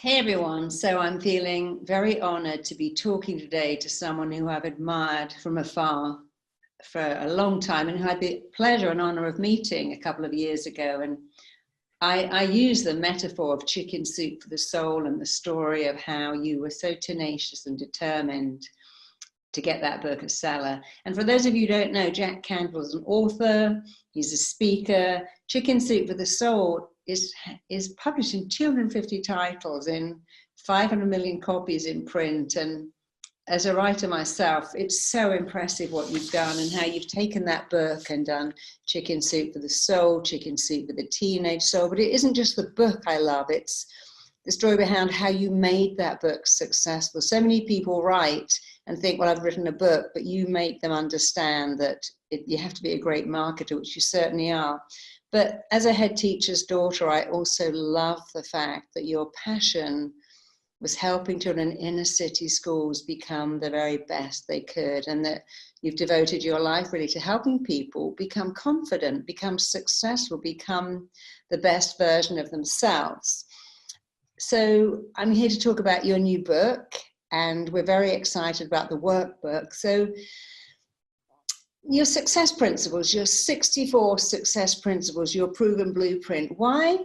Hey everyone, so I'm feeling very honored to be talking today to someone who I've admired from afar for a long time and who I had the pleasure and honor of meeting a couple of years ago. And I use the metaphor of chicken soup for the soul and the story of how you were so tenacious and determined to get that book a seller. And for those of you who don't know, Jack Canfield is an author, he's a speaker. Chicken Soup for the Soul is published in 250 titles in 500 million copies in print. And as a writer myself, it's so impressive what you've done and how you've taken that book and done Chicken Soup for the Soul, Chicken Soup for the Teenage Soul. But it isn't just the book I love, it's the story behind how you made that book successful. So many people write and think, well, I've written a book, but you make them understand that you have to be a great marketer, which you certainly are. But as a head teacher's daughter, I also love the fact that your passion was helping children in inner city schools become the very best they could, and that you've devoted your life really to helping people become confident, become successful, become the best version of themselves. So I'm here to talk about your new book, and we're very excited about the workbook. So your success principles, your 64 success principles, your proven blueprint. Why,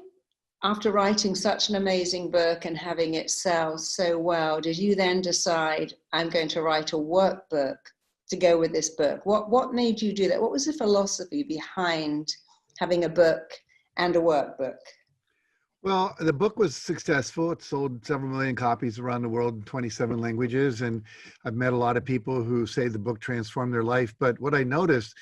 after writing such an amazing book and having it sell so well, did you then decide, I'm going to write a workbook to go with this book? What made you do that? What was the philosophy behind having a book and a workbook? Well, the book was successful. It sold several million copies around the world in 27 languages. And I've met a lot of people who say the book transformed their life. But what I noticed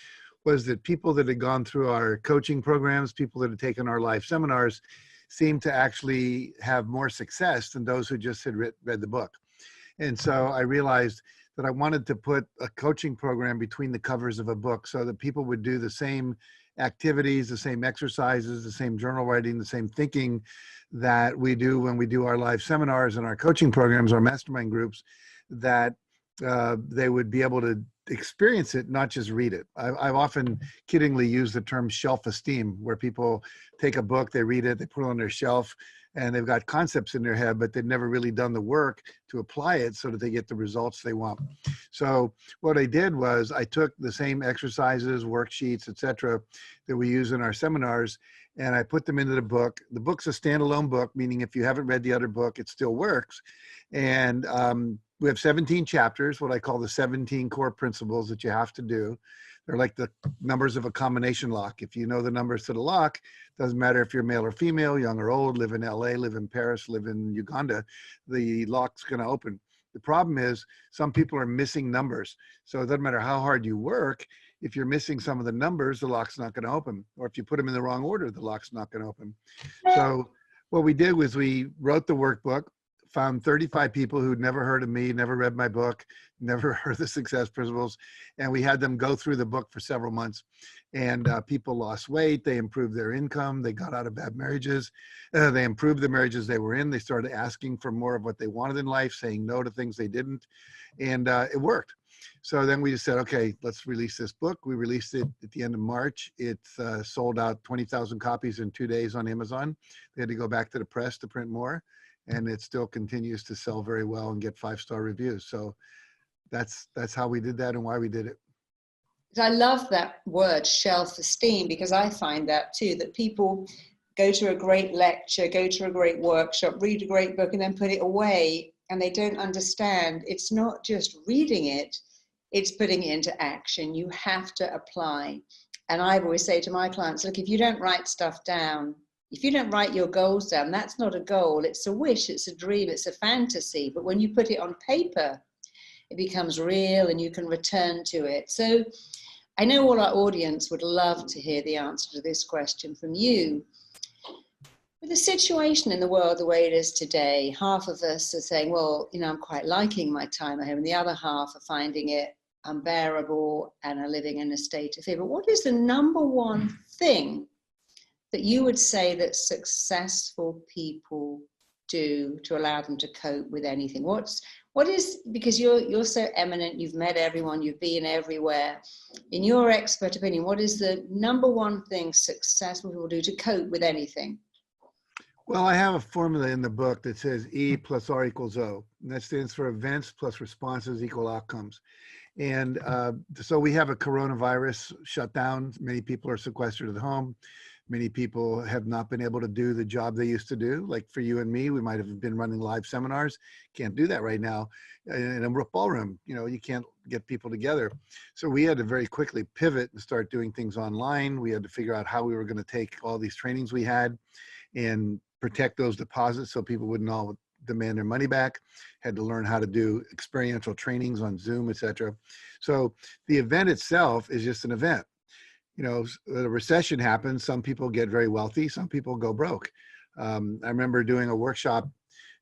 was that people that had gone through our coaching programs, people that had taken our live seminars, seemed to actually have more success than those who just had read the book. And so I realized that I wanted to put a coaching program between the covers of a book so that people would do the same activities, the same exercises, the same journal writing, the same thinking that we do when we do our live seminars and our coaching programs, our mastermind groups, that they would be able to experience it, not just read it. I've often kiddingly used the term shelf esteem, where people take a book, they read it, they put it on their shelf, and they've got concepts in their head, but they've never really done the work to apply it so that they get the results they want. So what I did was I took the same exercises, worksheets, etc., that we use in our seminars, and I put them into the book. The book's a standalone book, meaning if you haven't read the other book, it still works. And we have 17 chapters, what I call the 17 core principles that you have to do. They're like the numbers of a combination lock. If you know the numbers to the lock, doesn't matter if you're male or female, young or old, live in LA, live in Paris, live in Uganda, the lock's going to open. The problem is some people are missing numbers. So it doesn't matter how hard you work. If you're missing some of the numbers, the lock's not going to open. Or if you put them in the wrong order, the lock's not going to open. So what we did was we wrote the workbook, found 35 people who'd never heard of me, never read my book, never heard the success principles, and we had them go through the book for several months. And people lost weight, they improved their income, they got out of bad marriages, they improved the marriages they were in, they started asking for more of what they wanted in life, saying no to things they didn't, and it worked. So then we just said, okay, let's release this book. We released it at the end of March. It's sold out 20,000 copies in 2 days on Amazon. They had to go back to the press to print more, and it still continues to sell very well and get 5-star reviews. So that's how we did that and why we did it. I love that word, self-esteem, because I find that too, that people go to a great lecture, go to a great workshop, read a great book, and then put it away, and they don't understand. It's not just reading it, it's putting it into action. You have to apply. And I always say to my clients, look, if you don't write stuff down, if you don't write your goals down, that's not a goal. It's a wish, it's a dream, it's a fantasy. But when you put it on paper, it becomes real and you can return to it. So I know all our audience would love to hear the answer to this question from you. With the situation in the world the way it is today, half of us are saying, well, I'm quite liking my time at home, and the other half are finding it unbearable and are living in a state of fear. But what is the number one thing that you would say that successful people do to allow them to cope with anything? What is, because you're so eminent, you've met everyone, you've been everywhere. In your expert opinion, what is the number one thing successful people do to cope with anything? Well, I have a formula in the book that says E plus R equals O, and that stands for events plus responses equal outcomes. And so we have a coronavirus shutdown. Many people are sequestered at home. Many people have not been able to do the job they used to do. Like for you and me, we might have been running live seminars. Can't do that right now in a ballroom. You know, you can't get people together. So we had to very quickly pivot and start doing things online. We had to figure out how we were going to take all these trainings we had and protect those deposits so people wouldn't all demand their money back. Had to learn how to do experiential trainings on Zoom, etc. So the event itself is just an event. You know, a recession happens. Some people get very wealthy. Some people go broke. I remember doing a workshop,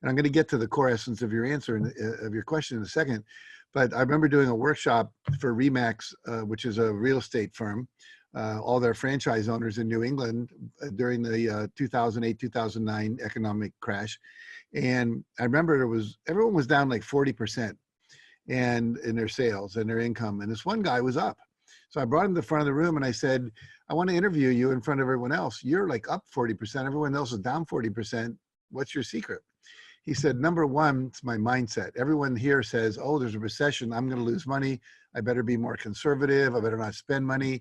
and I'm going to get to the core essence of your answer of your question in a second. But I remember doing a workshop for Remax, which is a real estate firm, all their franchise owners in New England during the 2008-2009 economic crash. And I remember everyone was down like 40% and in their sales and their income. And this one guy was up. So I brought him to the front of the room and I said, I want to interview you in front of everyone else. You're like up 40%. Everyone else is down 40%. What's your secret? He said, number one, it's my mindset. Everyone here says, oh, there's a recession. I'm going to lose money. I better be more conservative. I better not spend money.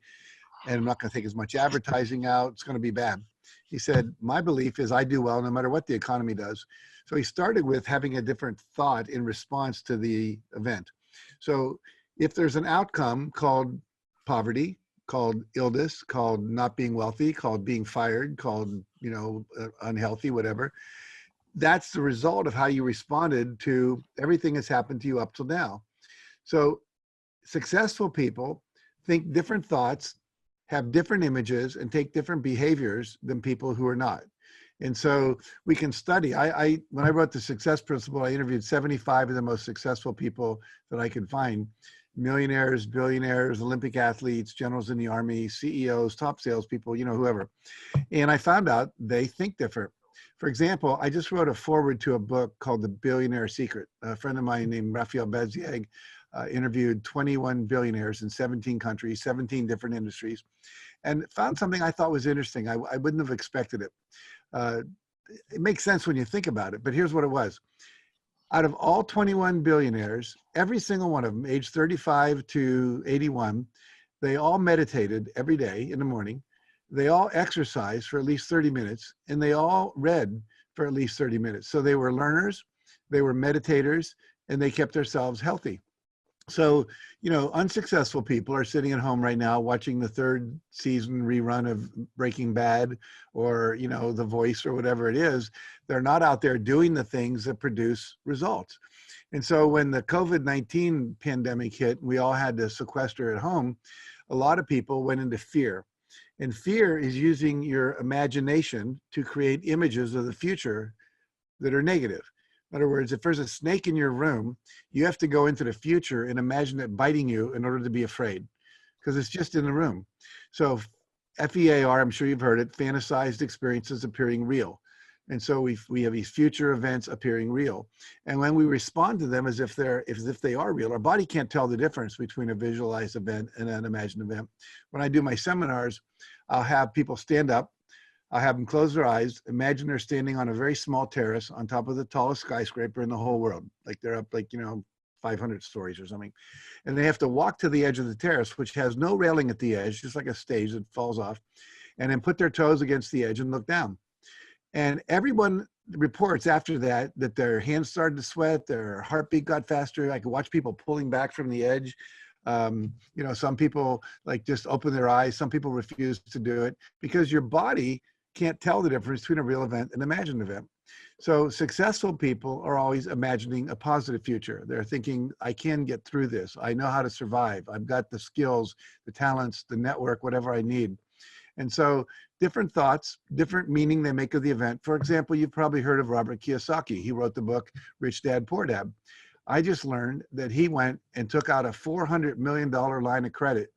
And I'm not going to take as much advertising out. It's going to be bad. He said, my belief is I do well no matter what the economy does. So he started with having a different thought in response to the event. So if there's an outcome called poverty, called illness, called not being wealthy, called being fired, called, you know, unhealthy, whatever, that's the result of how you responded to everything that's happened to you up till now. So successful people think different thoughts, have different images, and take different behaviors than people who are not. And so we can study. When I wrote the Success Principle, I interviewed 75 of the most successful people that I could find. Millionaires, billionaires, Olympic athletes, generals in the army, CEOs, top salespeople, you know, whoever. And I found out they think different. For example, I just wrote a foreword to a book called The Billionaire Secret. A friend of mine named Raphael Beziag interviewed 21 billionaires in 17 countries, 17 different industries, and found something I thought was interesting. I wouldn't have expected it. It makes sense when you think about it, but here's what it was. Out of all 21 billionaires, every single one of them, age 35 to 81, they all meditated every day in the morning. They all exercised for at least 30 minutes, and they all read for at least 30 minutes. So they were learners, they were meditators, and they kept themselves healthy. So, you know, unsuccessful people are sitting at home right now watching the third season rerun of Breaking Bad or, you know, The Voice or whatever it is. They're not out there doing the things that produce results. And so when the COVID-19 pandemic hit, we all had to sequester at home, a lot of people went into fear. And fear is using your imagination to create images of the future that are negative. In other words, if there's a snake in your room, you have to go into the future and imagine it biting you in order to be afraid, because it's just in the room. So FEAR, I'm sure you've heard it, fantasized experiences appearing real. And so we have these future events appearing real. And when we respond to them as if they are real, our body can't tell the difference between a visualized event and an imagined event. When I do my seminars, I'll have people stand up. I'll have them close their eyes. Imagine they're standing on a very small terrace on top of the tallest skyscraper in the whole world. Like they're up like, 500 stories or something. And they have to walk to the edge of the terrace, which has no railing at the edge, just like a stage that falls off, and then put their toes against the edge and look down. And everyone reports after that their hands started to sweat, their heartbeat got faster. I could watch people pulling back from the edge. Some people like just open their eyes. Some people refuse to do it because your body can't tell the difference between a real event and an imagined event. So successful people are always imagining a positive future. They're thinking, I can get through this. I know how to survive. I've got the skills, the talents, the network, whatever I need. And so different thoughts, different meaning they make of the event. For example, you've probably heard of Robert Kiyosaki. He wrote the book, Rich Dad, Poor Dad. I just learned that he went and took out a $400 million line of credit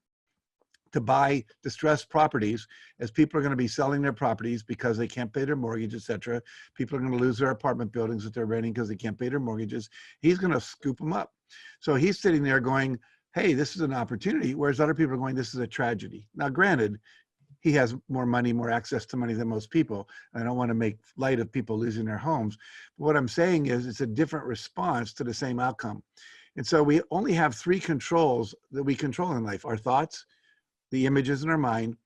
to buy distressed properties, as people are going to be selling their properties because they can't pay their mortgage, etc. People are going to lose their apartment buildings that they're renting because they can't pay their mortgages. He's going to scoop them up. So he's sitting there going, hey, this is an opportunity, whereas other people are going, this is a tragedy. Now, granted, he has more money, more access to money than most people. I don't want to make light of people losing their homes. But what I'm saying is it's a different response to the same outcome. And so we only have three controls that we control in life: our thoughts, the images in our mind,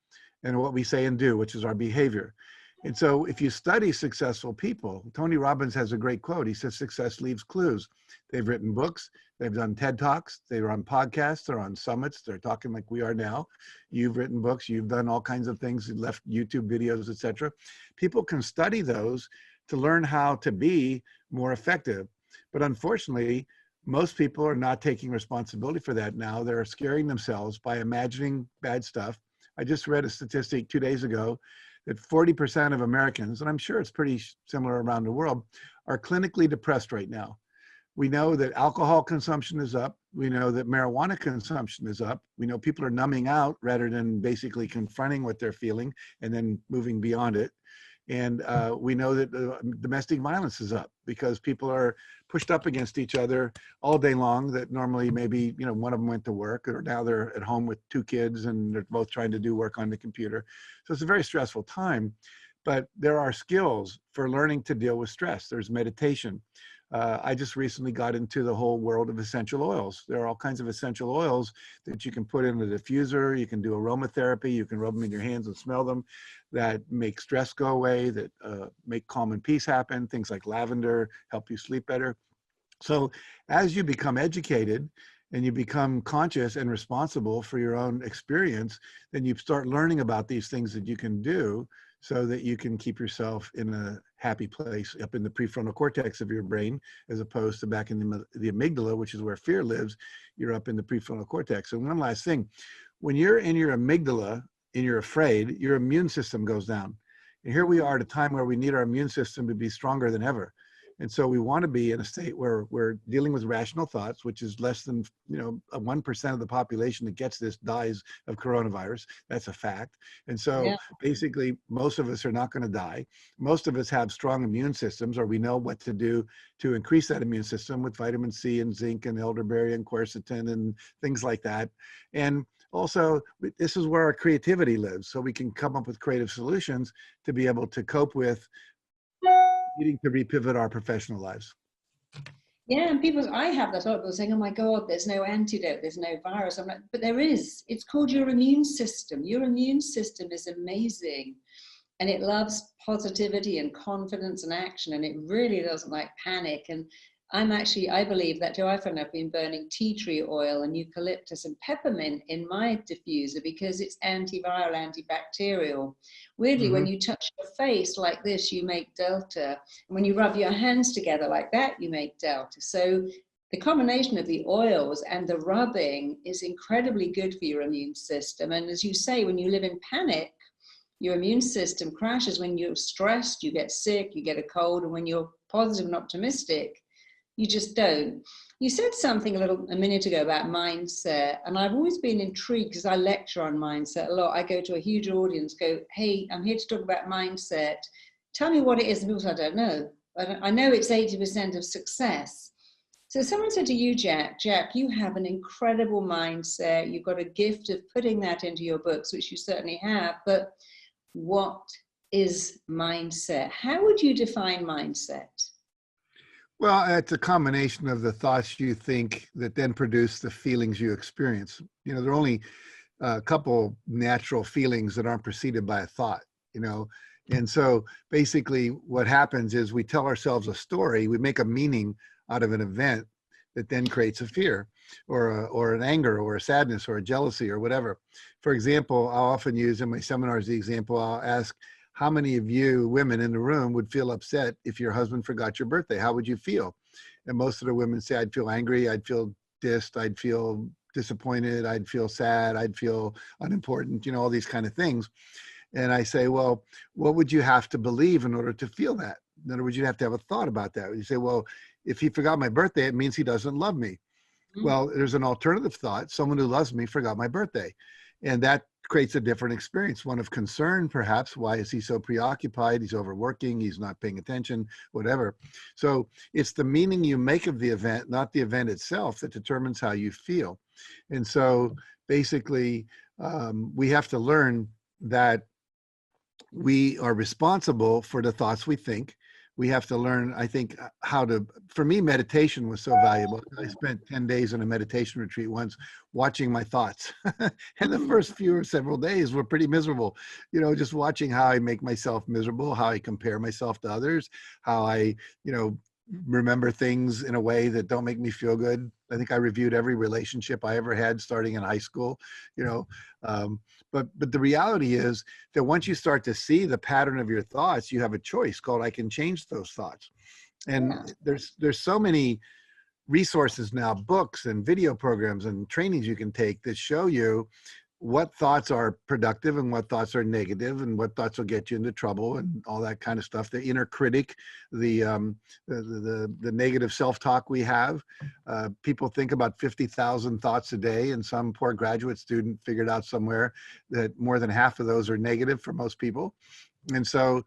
and what we say and do, which is our behavior. And so if you study successful people, Tony Robbins has a great quote. He says, success leaves clues. They've written books, they've done TED Talks, they're on podcasts, they're on summits, they're talking like we are now. You've written books, you've done all kinds of things, you left YouTube videos, etc. People can study those to learn how to be more effective. But unfortunately, most people are not taking responsibility for that now. They're scaring themselves by imagining bad stuff. I just read a statistic 2 days ago that 40% of Americans, and I'm sure it's pretty similar around the world, are clinically depressed right now. We know that alcohol consumption is up. We know that marijuana consumption is up. We know people are numbing out rather than basically confronting what they're feeling and then moving beyond it. And we know that domestic violence is up because people are pushed up against each other all day long, that normally maybe, you know, one of them went to work, or now they're at home with two kids and they're both trying to do work on the computer. So it's a very stressful time, but there are skills for learning to deal with stress. There's meditation. I just recently got into the whole world of essential oils. There are all kinds of essential oils that you can put in a diffuser. You can do aromatherapy. You can rub them in your hands and smell them, that make stress go away, that make calm and peace happen. Things like lavender help you sleep better. So as you become educated and you become conscious and responsible for your own experience, then you start learning about these things that you can do so that you can keep yourself in a happy place up in the prefrontal cortex of your brain, as opposed to back in the amygdala, which is where fear lives. You're up in the prefrontal cortex. And one last thing, when you're in your amygdala and you're afraid, your immune system goes down. And here we are at a time where we need our immune system to be stronger than ever. And so we want to be in a state where we're dealing with rational thoughts, which is less than, 1% of the population that gets this dies of coronavirus. That's a fact. And so basically, most of us are not going to die. Most of us have strong immune systems, or we know what to do to increase that immune system with vitamin C and zinc and elderberry and quercetin and things like that. And also, this is where our creativity lives. So we can come up with creative solutions to be able to cope with needing to repivot our professional lives. Yeah, and I have that thought, people saying, oh my God, there's no antidote, there's no virus. I'm like, but there is. It's called your immune system. Your immune system is amazing. And it loves positivity and confidence and action. And it really doesn't like panic. And I believe that too. I've been burning tea tree oil and eucalyptus and peppermint in my diffuser because it's antiviral, antibacterial. Weirdly, when you touch your face like this, you make delta. And when you rub your hands together like that, you make delta. So the combination of the oils and the rubbing is incredibly good for your immune system. And as you say, when you live in panic, your immune system crashes. When you're stressed, you get sick, you get a cold. And when you're positive and optimistic, you just don't. You said something a minute ago about mindset, and I've always been intrigued because I lecture on mindset a lot. I go to a huge audience, go, hey, I'm here to talk about mindset. Tell me what it is. And people say, I don't know. I know it's 80% of success. So someone said to you, Jack, you have an incredible mindset. You've got a gift of putting that into your books, which you certainly have. But what is mindset? How would you define mindset? Well, it's a combination of the thoughts you think that then produce the feelings you experience. There are only a couple natural feelings that aren't preceded by a thought, And so basically what happens is we tell ourselves a story, we make a meaning out of an event that then creates a fear or an anger or a sadness or a jealousy or whatever. For example, I'll often use in my seminars the example, I'll ask, how many of you women in the room would feel upset if your husband forgot your birthday? How would you feel? And most of the women say, I'd feel angry, I'd feel dissed, I'd feel disappointed, I'd feel sad, I'd feel unimportant, all these kind of things. And I say, well, what would you have to believe in order to feel that? In other words, you'd have to have a thought about that. You say, well, if he forgot my birthday, it means he doesn't love me. Well, there's an alternative thought. Someone who loves me forgot my birthday. And that creates a different experience, one of concern, perhaps. Why is he so preoccupied? He's overworking, he's not paying attention, whatever. So it's the meaning you make of the event, not the event itself, that determines how you feel. And so basically, we have to learn that we are responsible for the thoughts we think. We have to learn, I think, how to, for me, meditation was so valuable. I spent 10 days in a meditation retreat once watching my thoughts. And the first few or several days were pretty miserable, just watching how I make myself miserable, how I compare myself to others, how I, remember things in a way that don't make me feel good. I think I reviewed every relationship I ever had starting in high school, but the reality is that once you start to see the pattern of your thoughts, you have a choice called I can change those thoughts. And there's so many resources now, books and video programs and trainings you can take that show you what thoughts are productive and what thoughts are negative and what thoughts will get you into trouble and all that kind of stuff. The inner critic, the negative self-talk we have. People think about 50,000 thoughts a day, and some poor graduate student figured out somewhere that more than half of those are negative for most people. And so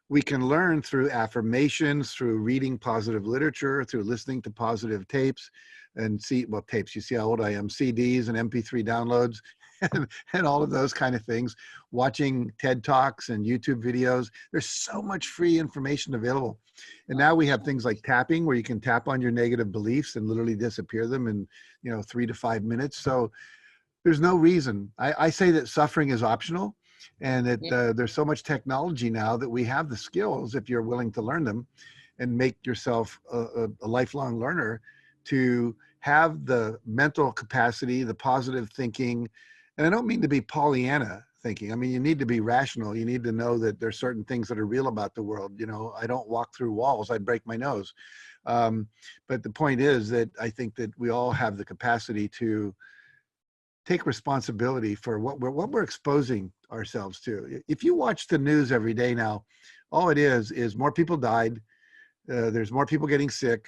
we can learn through affirmations, through reading positive literature, through listening to positive tapes and tapes, you see how old I am, CDs and MP3 downloads and all of those kind of things, watching TED Talks and YouTube videos. There's so much free information available. And now we have things like tapping where you can tap on your negative beliefs and literally disappear them in, 3 to 5 minutes. So there's no reason. I say that suffering is optional, and that there's so much technology now that we have the skills, if you're willing to learn them and make yourself a lifelong learner, to have the mental capacity, the positive thinking. And I don't mean to be Pollyanna thinking. I mean, you need to be rational. You need to know that there's certain things that are real about the world. I don't walk through walls. I'd break my nose. But the point is that I think that we all have the capacity to take responsibility for what we're exposing ourselves to. If you watch the news every day now, all it is more people died. There's more people getting sick.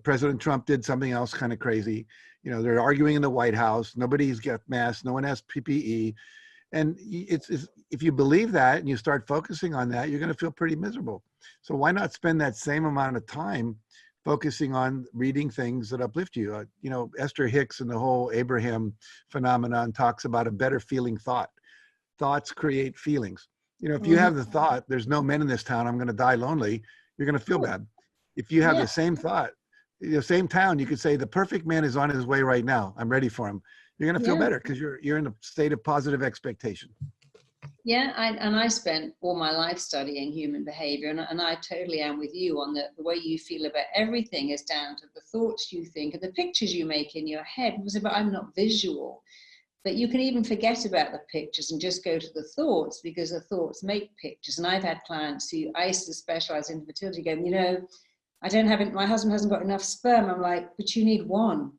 President Trump did something else kind of crazy. They're arguing in the White House. Nobody's got masks. No one has PPE. And it's if you believe that and you start focusing on that, you're going to feel pretty miserable. So why not spend that same amount of time focusing on reading things that uplift you? Esther Hicks and the whole Abraham phenomenon talks about a better feeling thought. Thoughts create feelings. If you have the thought, there's no men in this town, I'm going to die lonely, you're going to feel bad. If you have the same thought, same town, you could say the perfect man is on his way right now, I'm ready for him. You're going to feel better because you're in a state of positive expectation. Yeah, I spent all my life studying human behavior, and I totally am with you on the way you feel about everything is down to the thoughts you think and the pictures you make in your head. I'm not visual, but you can even forget about the pictures and just go to the thoughts, because the thoughts make pictures. And I've had clients who I used to specialize in fertility go, my husband hasn't got enough sperm. I'm like, but you need one.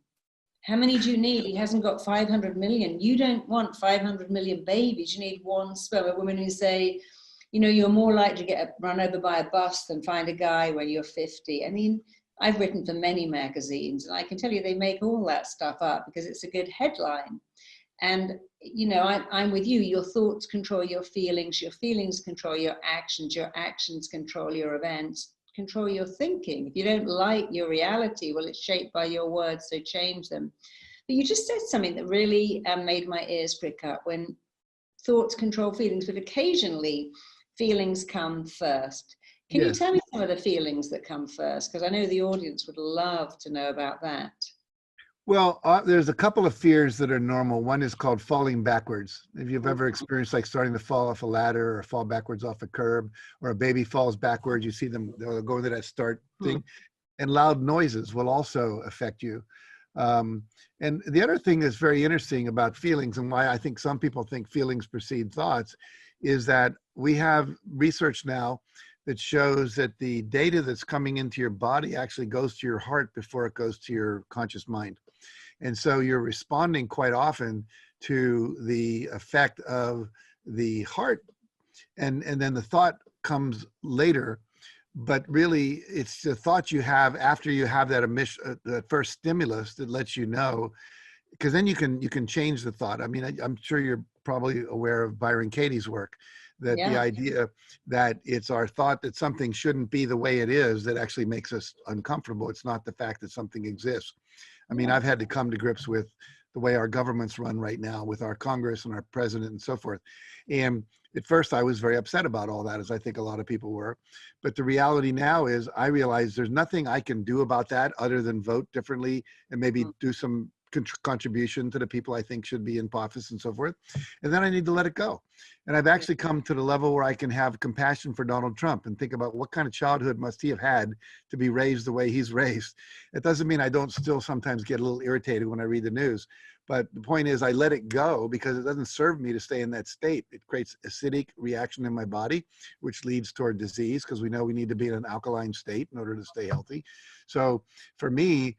How many do you need? He hasn't got 500 million. You don't want 500 million babies. You need one sperm. Women who say, you're more likely to get run over by a bus than find a guy when you're 50. I mean, I've written for many magazines, and I can tell you they make all that stuff up because it's a good headline. And, I'm with you. Your thoughts control your feelings control your actions control your events, control your thinking. If you don't like your reality, well, it's shaped by your words, so change them. But you just said something that really made my ears prick up. When thoughts control feelings, but occasionally feelings come first. Can you tell me some of the feelings that come first? Because I know the audience would love to know about that. Well, there's a couple of fears that are normal. One is called falling backwards. If you've ever experienced like starting to fall off a ladder or fall backwards off a curb, or a baby falls backwards, you see them, they'll go into that start thing. And loud noises will also affect you. And the other thing that's very interesting about feelings, and why I think some people think feelings precede thoughts, is that we have research now that shows that the data that's coming into your body actually goes to your heart before it goes to your conscious mind. And so you're responding quite often to the effect of the heart, and then the thought comes later. But really, it's the thought you have after you have that that first stimulus that lets you know, because then you can change the thought. I mean, I'm sure you're probably aware of Byron Katie's work, that the idea that it's our thought that something shouldn't be the way it is that actually makes us uncomfortable. It's not the fact that something exists. I mean, I've had to come to grips with the way our governments run right now with our Congress and our president and so forth. And at first I was very upset about all that, as I think a lot of people were. But the reality now is I realize there's nothing I can do about that other than vote differently and maybe do some contribution to the people I think should be in office and so forth. And then I need to let it go. And I've actually come to the level where I can have compassion for Donald Trump and think about what kind of childhood must he have had to be raised the way he's raised. It doesn't mean I don't still sometimes get a little irritated when I read the news. But the point is I let it go because it doesn't serve me to stay in that state. It creates acidic reaction in my body, which leads toward disease because we know we need to be in an alkaline state in order to stay healthy. So for me,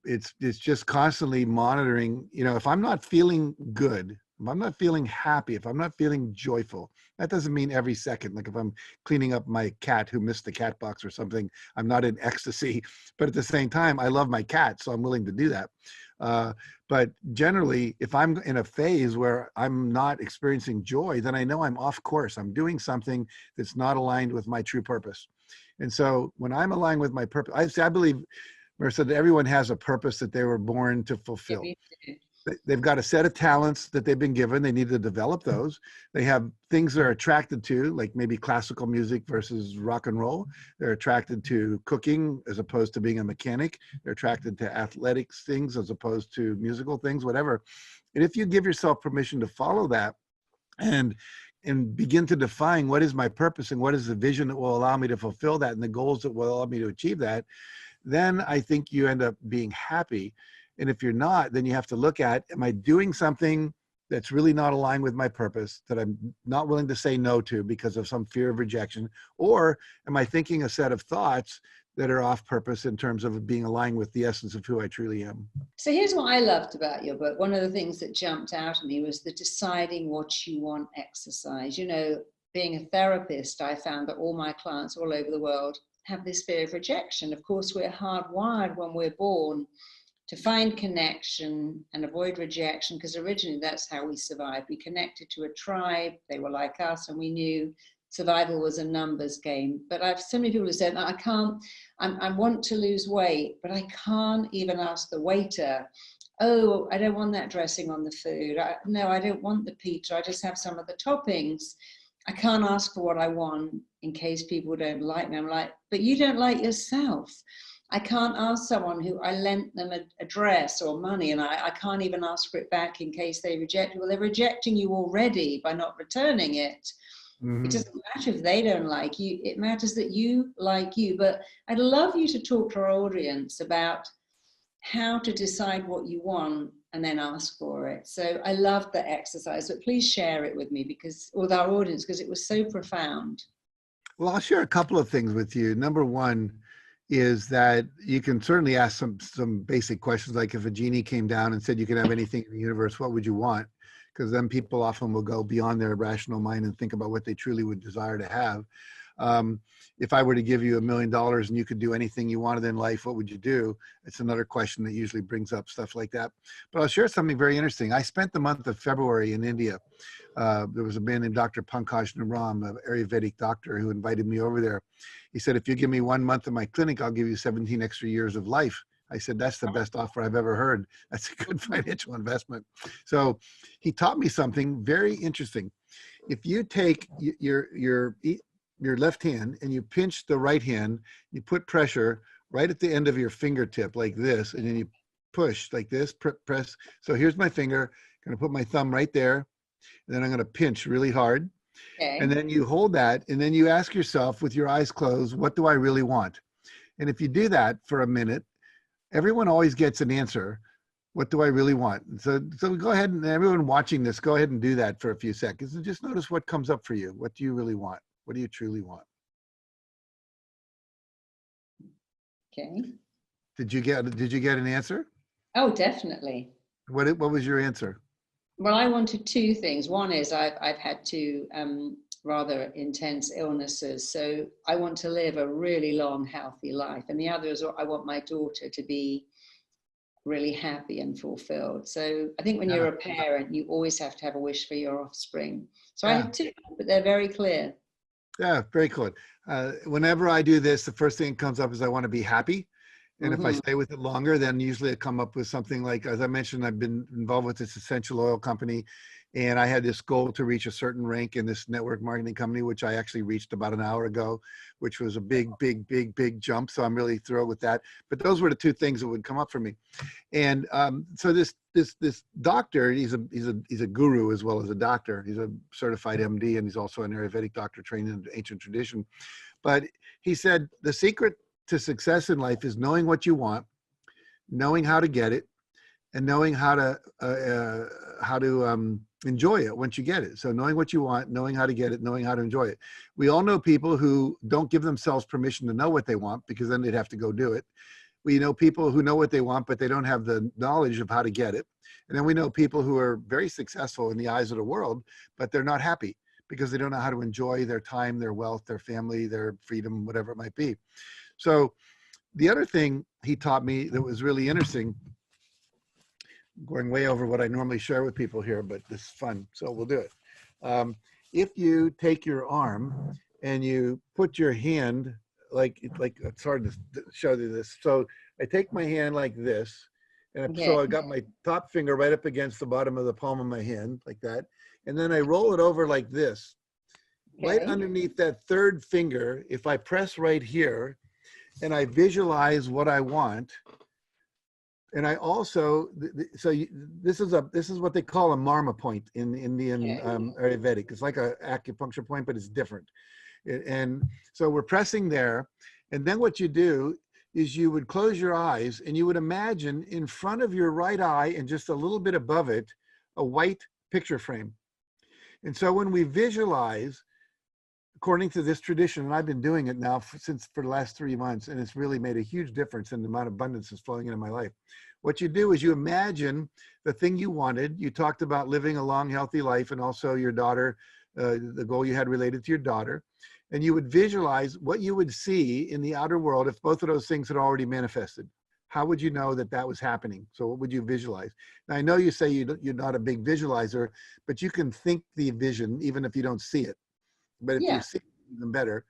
it's just constantly monitoring, if I'm not feeling good, if I'm not feeling happy, if I'm not feeling joyful, that doesn't mean every second. Like if I'm cleaning up my cat who missed the cat box or something, I'm not in ecstasy, but at the same time, I love my cat, so I'm willing to do that. But generally, if I'm in a phase where I'm not experiencing joy, then I know I'm off course. I'm doing something that's not aligned with my true purpose. And so when I'm aligned with my purpose, I believe, Marisa, that everyone has a purpose that they were born to fulfill. They've got a set of talents that they've been given. They need to develop those. They have things they're attracted to, like maybe classical music versus rock and roll. They're attracted to cooking as opposed to being a mechanic. They're attracted to athletics things as opposed to musical things, whatever. And if you give yourself permission to follow that and begin to define what is my purpose and what is the vision that will allow me to fulfill that and the goals that will allow me to achieve that, then I think you end up being happy. And if you're not, then you have to look at, am I doing something that's really not aligned with my purpose, that I'm not willing to say no to because of some fear of rejection? Or am I thinking a set of thoughts that are off purpose in terms of being aligned with the essence of who I truly am? So here's what I loved about your book. One of the things that jumped out at me was the deciding what you want exercise. Being a therapist, I found that all my clients all over the world have this fear of rejection. Of course, we're hardwired when we're born to find connection and avoid rejection, because originally that's how we survived. We connected to a tribe, they were like us, and we knew survival was a numbers game. But I've so many people who said, I want to lose weight, but I can't even ask the waiter, oh, I don't want that dressing on the food. No, I don't want the pizza, I just have some of the toppings. I can't ask for what I want in case people don't like me. I'm like, but you don't like yourself. I can't ask someone who I lent them a dress or money, and I can't even ask for it back in case they reject it. Well, they're rejecting you already by not returning it. It doesn't matter if they don't like you. It matters that you like you. But I'd love you to talk to our audience about how to decide what you want and then ask for it. So I loved that exercise, but please share it with me with our audience, because it was so profound. Well, I'll share a couple of things with you. Number one is that you can certainly ask some basic questions, like if a genie came down and said you can have anything in the universe, what would you want? Because then people often will go beyond their rational mind and think about what they truly would desire to have. If I were to give you $1 million and you could do anything you wanted in life, what would you do? It's another question that usually brings up stuff like that. But I'll share something very interesting. I spent the month of February in India. There was a man named Dr. Pankaj Naram, an Ayurvedic doctor, who invited me over there. He said, if you give me 1 month of my clinic, I'll give you 17 extra years of life. I said, that's the best offer I've ever heard. That's a good financial investment. So he taught me something very interesting. If you take your left hand and you pinch the right hand, you put pressure right at the end of your fingertip like this, and then you push like this, press. So here's my finger, I'm gonna put my thumb right there, and then I'm gonna pinch really hard. Okay. And then you hold that, and then you ask yourself with your eyes closed, what do I really want? And if you do that for a minute, everyone always gets an answer. What do I really want? So go ahead, and everyone watching this, go ahead and do that for a few seconds and just notice what comes up for you. What do you really want? What do you truly want? Okay. Did you get an answer? Oh, definitely. What was your answer? Well, I wanted two things. One is I've had two rather intense illnesses, so I want to live a really long, healthy life. And the other is I want my daughter to be really happy and fulfilled. So I think when you're a parent, you always have to have a wish for your offspring. So I had two, but they're very clear. Yeah, very cool. Whenever I do this, the first thing that comes up is I want to be happy. And if I Mm-hmm. stay with it longer, then usually I come up with something like, as I mentioned, I've been involved with this essential oil company, and I had this goal to reach a certain rank in this network marketing company, which I actually reached about an hour ago, which was a big jump. So I'm really thrilled with that. But those were the two things that would come up for me. And so this doctor, he's a guru as well as a doctor. He's a certified MD, and he's also an Ayurvedic doctor trained in ancient tradition. But he said the secret to success in life is knowing what you want, knowing how to get it, and knowing how to enjoy it once you get it. So knowing what you want, knowing how to get it, knowing how to enjoy it. We all know people who don't give themselves permission to know what they want, because then they'd have to go do it. We know people who know what they want, but they don't have the knowledge of how to get it. And then we know people who are very successful in the eyes of the world, but they're not happy because they don't know how to enjoy their time, their wealth, their family, their freedom, whatever it might be. So the other thing he taught me that was really interesting, going way over what I normally share with people here, but this is fun, so we'll do it. If you take your arm and you put your hand, like it's hard to show you this. So I take my hand like this, and so Okay. I got my top finger right up against the bottom of the palm of my hand, like that. And then I roll it over like this. Right Okay. underneath that third finger, if I press right here, and I visualize what I want, and I also, this is what they call a marma point in Indian Ayurvedic. It's like a acupuncture point, but it's different. And so we're pressing there, and then what you do is you would close your eyes and you would imagine in front of your right eye and just a little bit above it, a white picture frame. And so when we visualize, according to this tradition, and I've been doing it now for the last 3 months, and it's really made a huge difference in the amount of abundance that's flowing into my life. What you do is you imagine the thing you wanted. You talked about living a long, healthy life, and also your daughter, the goal you had related to your daughter. And you would visualize what you would see in the outer world if both of those things had already manifested. How would you know that that was happening? So what would you visualize? Now, I know you say you're not a big visualizer, but you can think the vision even if you don't see it. But if you Yeah. see it, even better.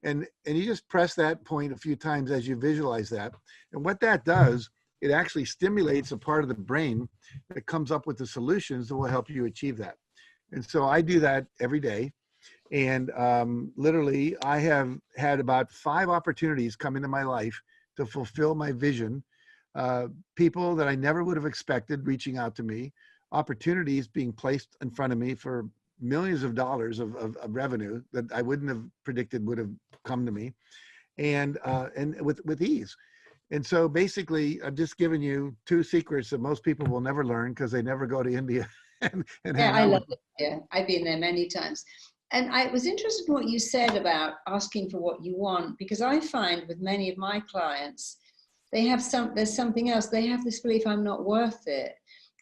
And you just press that point a few times as you visualize that. And what that does, it actually stimulates a part of the brain that comes up with the solutions that will help you achieve that. And so I do that every day. And literally, I have had about 5 opportunities come into my life to fulfill my vision. People that I never would have expected reaching out to me, opportunities being placed in front of me for millions of dollars of revenue that I wouldn't have predicted would have come to me, and with ease. And so basically, I've just given you 2 secrets that most people will never learn because they never go to India and Yeah, hang I out love with. it. Yeah, I've been there many times. And I was interested in what you said about asking for what you want, because I find with many of my clients, there's something else. They have this belief, I'm not worth it.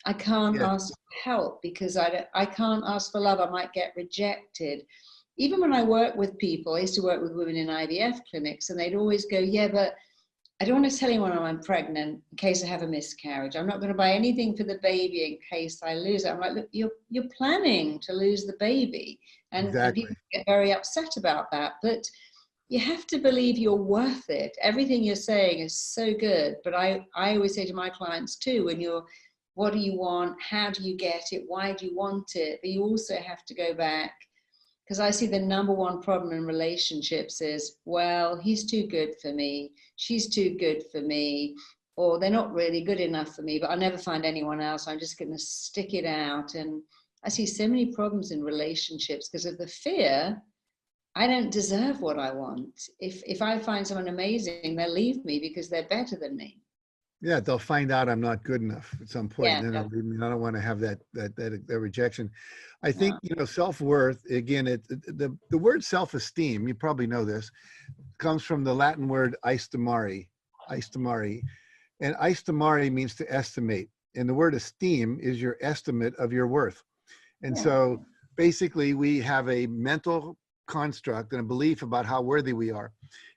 I can't Yes, ask for help because I can't ask for love. I might get rejected. Even when I work with people, I used to work with women in IVF clinics, and they'd always go, yeah, but I don't want to tell anyone I'm pregnant in case I have a miscarriage. I'm not going to buy anything for the baby in case I lose it. I'm like, look, you're planning to lose the baby. And exactly. people get very upset about that. But you have to believe you're worth it. Everything you're saying is so good. But I always say to my clients too, what do you want? How do you get it? Why do you want it? But you also have to go back, because I see the number one problem in relationships is, well, he's too good for me, she's too good for me, or they're not really good enough for me, but I'll never find anyone else. I'm just going to stick it out. And I see so many problems in relationships because of the fear. I don't deserve what I want. If I find someone amazing, they'll leave me because they're better than me. Yeah, they'll find out I'm not good enough at some point, Yeah, and then they'll leave me. I don't want to have that rejection. I think, no. self-worth, again, the word self-esteem, you probably know this, comes from the Latin word aestimare, and aestimare means to estimate, and the word esteem is your estimate of your worth. And Yeah. so basically we have a mental construct and a belief about how worthy we are.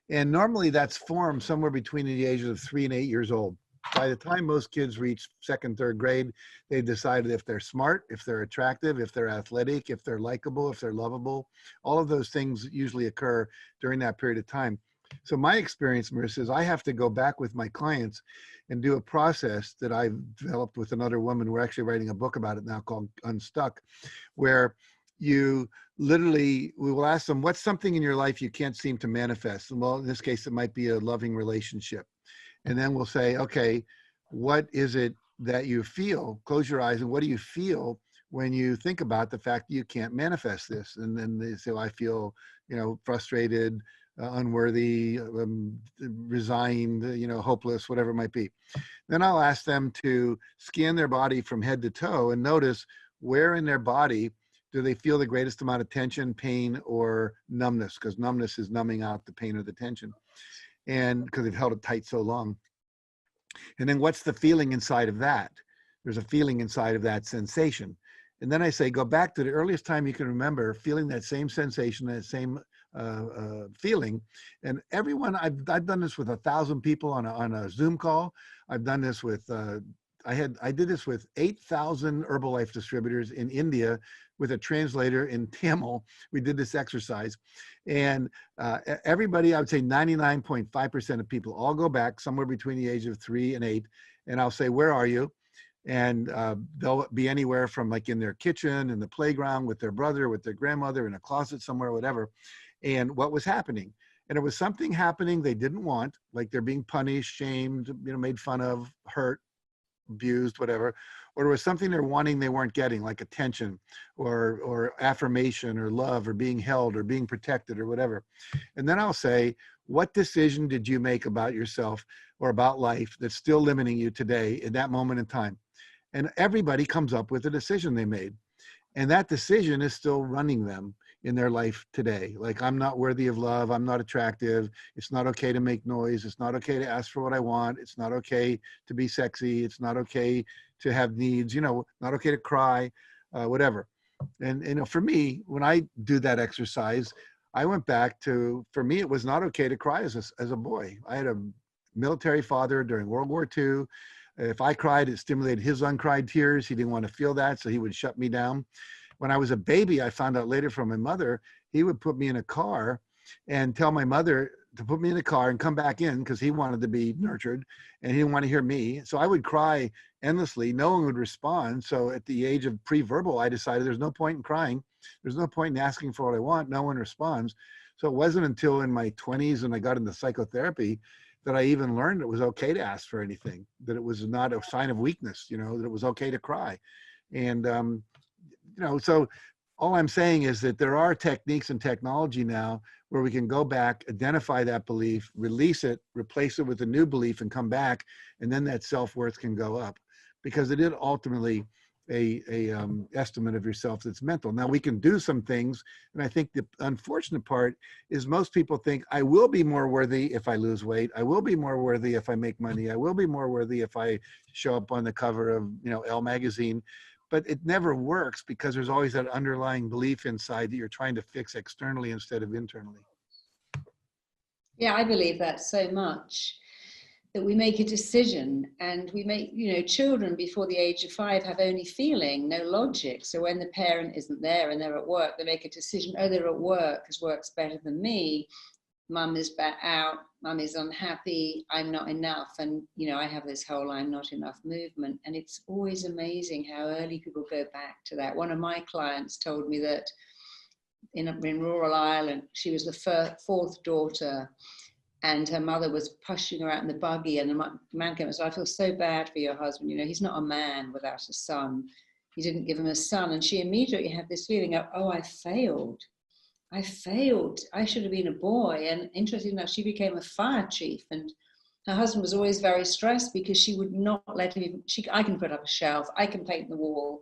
And normally that's formed somewhere between the ages of 3 and 8 years old. By the time most kids reach 2nd, 3rd grade, they've decided if they're smart, if they're attractive, if they're athletic, if they're likable, if they're lovable. All of those things usually occur during that period of time. So my experience, Marissa, is I have to go back with my clients and do a process that I've developed with another woman. We're actually writing a book about it now called Unstuck, where you literally, we will ask them, what's something in your life you can't seem to manifest? And well, in this case, it might be a loving relationship. And then we'll say, okay, what is it that you feel? Close your eyes, and what do you feel when you think about the fact that you can't manifest this? And then they say, well, I feel, frustrated, unworthy, resigned, hopeless, whatever it might be. Then I'll ask them to scan their body from head to toe and notice where in their body do they feel the greatest amount of tension, pain, or numbness, because numbness is numbing out the pain or the tension, and because they've held it tight so long. And then what's the feeling inside of that? There's a feeling inside of that sensation. And then I say, go back to the earliest time you can remember feeling that same sensation, that same feeling. And everyone, I've done this with 1,000 people on a Zoom call. I've done this with, I did this with 8,000 Herbalife distributors in India with a translator in Tamil. We did this exercise, and everybody, I would say 99.5% of people all go back somewhere between the age of 3 and 8. And I'll say, where are you? And they'll be anywhere from like in their kitchen, in the playground, with their brother, with their grandmother, in a closet somewhere, whatever. And what was happening? And it was something happening they didn't want, like they're being punished, shamed, made fun of, hurt, abused, whatever. Or it was something they're wanting they weren't getting, like attention or affirmation or love or being held or being protected or whatever. And then I'll say, what decision did you make about yourself or about life that's still limiting you today in that moment in time? And everybody comes up with a decision they made. And that decision is still running them in their life today. Like, I'm not worthy of love. I'm not attractive. It's not okay to make noise. It's not okay to ask for what I want. It's not okay to be sexy. It's not okay to have needs, not okay to cry, whatever. And, for me, when I do that exercise, I went back to, for me, it was not okay to cry as a boy. I had a military father during World War II. If I cried, it stimulated his uncried tears. He didn't want to feel that, so he would shut me down. When I was a baby, I found out later from my mother, he would put me in a car and tell my mother to put me in a car and come back in because he wanted to be nurtured and he didn't want to hear me. So I would cry endlessly. No one would respond. So at the age of pre-verbal, I decided there's no point in crying. There's no point in asking for what I want. No one responds. So it wasn't until in my 20s and I got into psychotherapy that I even learned it was okay to ask for anything, that it was not a sign of weakness, that it was okay to cry. And, so all I'm saying is that there are techniques and technology now where we can go back, identify that belief, release it, replace it with a new belief and come back. And then that self-worth can go up because it is ultimately a estimate of yourself that's mental. Now we can do some things. And I think the unfortunate part is most people think I will be more worthy if I lose weight. I will be more worthy if I make money. I will be more worthy if I show up on the cover of, Elle magazine. But it never works because there's always that underlying belief inside that you're trying to fix externally instead of internally. Yeah, I believe that so much, that we make a decision and we make, children before the age of 5 have only feeling, no logic. So when the parent isn't there and they're at work, they make a decision, oh, they're at work because work's better than me. Mum is out, mum is unhappy, I'm not enough. And, I have this whole I'm not enough movement. And it's always amazing how early people go back to that. One of my clients told me that in rural Ireland, she was the fourth daughter and her mother was pushing her out in the buggy. And the man came and said, I feel so bad for your husband. He's not a man without a son. He didn't give him a son. And she immediately had this feeling of, oh, I failed. I should have been a boy. And interestingly enough, she became a fire chief. And her husband was always very stressed because she would not let him even, I can put up a shelf, I can paint the wall.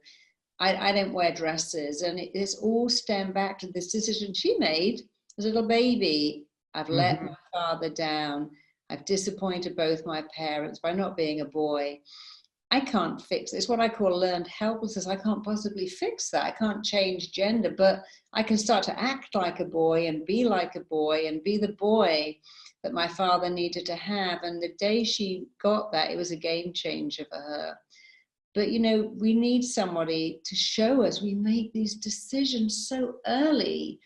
I don't wear dresses. And it's all stemmed back to this decision she made as a little baby. I've let my father down. I've disappointed both my parents by not being a boy. I can't fix it. It's what I call learned helplessness. I can't possibly fix that. I can't change gender, but I can start to act like a boy and be like a boy and be the boy that my father needed to have. And the day she got that, it was a game changer for her. But, we need somebody to show us. We make these decisions so early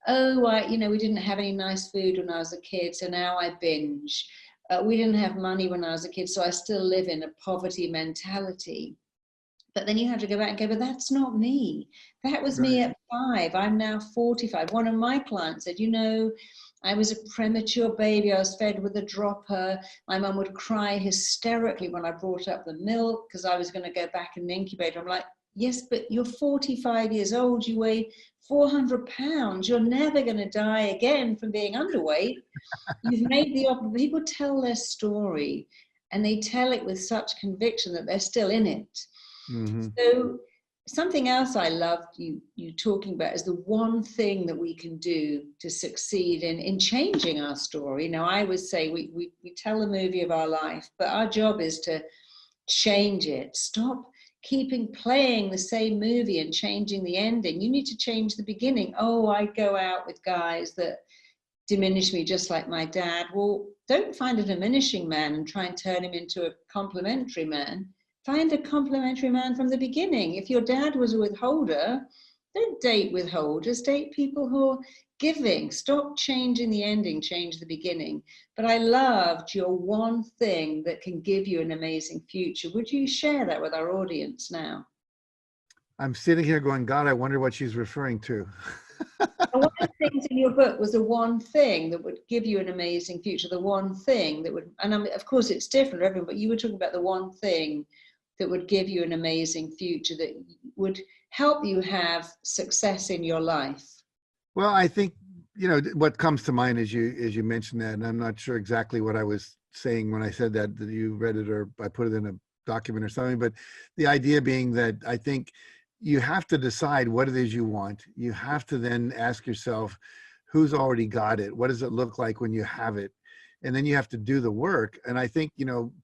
oh, we didn't have any nice food when I was a kid, so now I binge. We didn't have money when I was a kid, so I still live in a poverty mentality. But then you have to go back and go, but that's not me. That was me Right. at 5. I'm now 45. One of my clients said, I was a premature baby. I was fed with a dropper. My mum would cry hysterically when I brought up the milk because I was going to go back in the incubator. I'm like, yes, but you're 45 years old. You weigh 400 pounds. You're never going to die again from being underweight. You've made people tell their story and they tell it with such conviction that they're still in it. Mm-hmm. So something else I loved you talking about is the one thing that we can do to succeed in changing our story. Now, I would say we tell the movie of our life, but our job is to change it. Stop playing the same movie and changing the ending. You need to change the beginning. Oh, I go out with guys that diminish me just like my dad. Well, don't find a diminishing man and try and turn him into a complimentary man. Find a complimentary man from the beginning. If your dad was a withholder, don't date withholders. Date people who are giving. Stop changing the ending, change the beginning. But I loved your one thing that can give you an amazing future. Would you share that with our audience now? I'm sitting here going, God, I wonder what she's referring to. And one of the things in your book was the one thing that would give you an amazing future, the one thing that would, and of course it's different for everyone, but you were talking about the one thing that would give you an amazing future, that would help you have success in your life. Well, I think, what comes to mind as you mentioned that, and I'm not sure exactly what I was saying when I said that you read it or I put it in a document or something, but the idea being that I think you have to decide what it is you want. You have to then ask yourself, who's already got it? What does it look like when you have it? And then you have to do the work. And I think,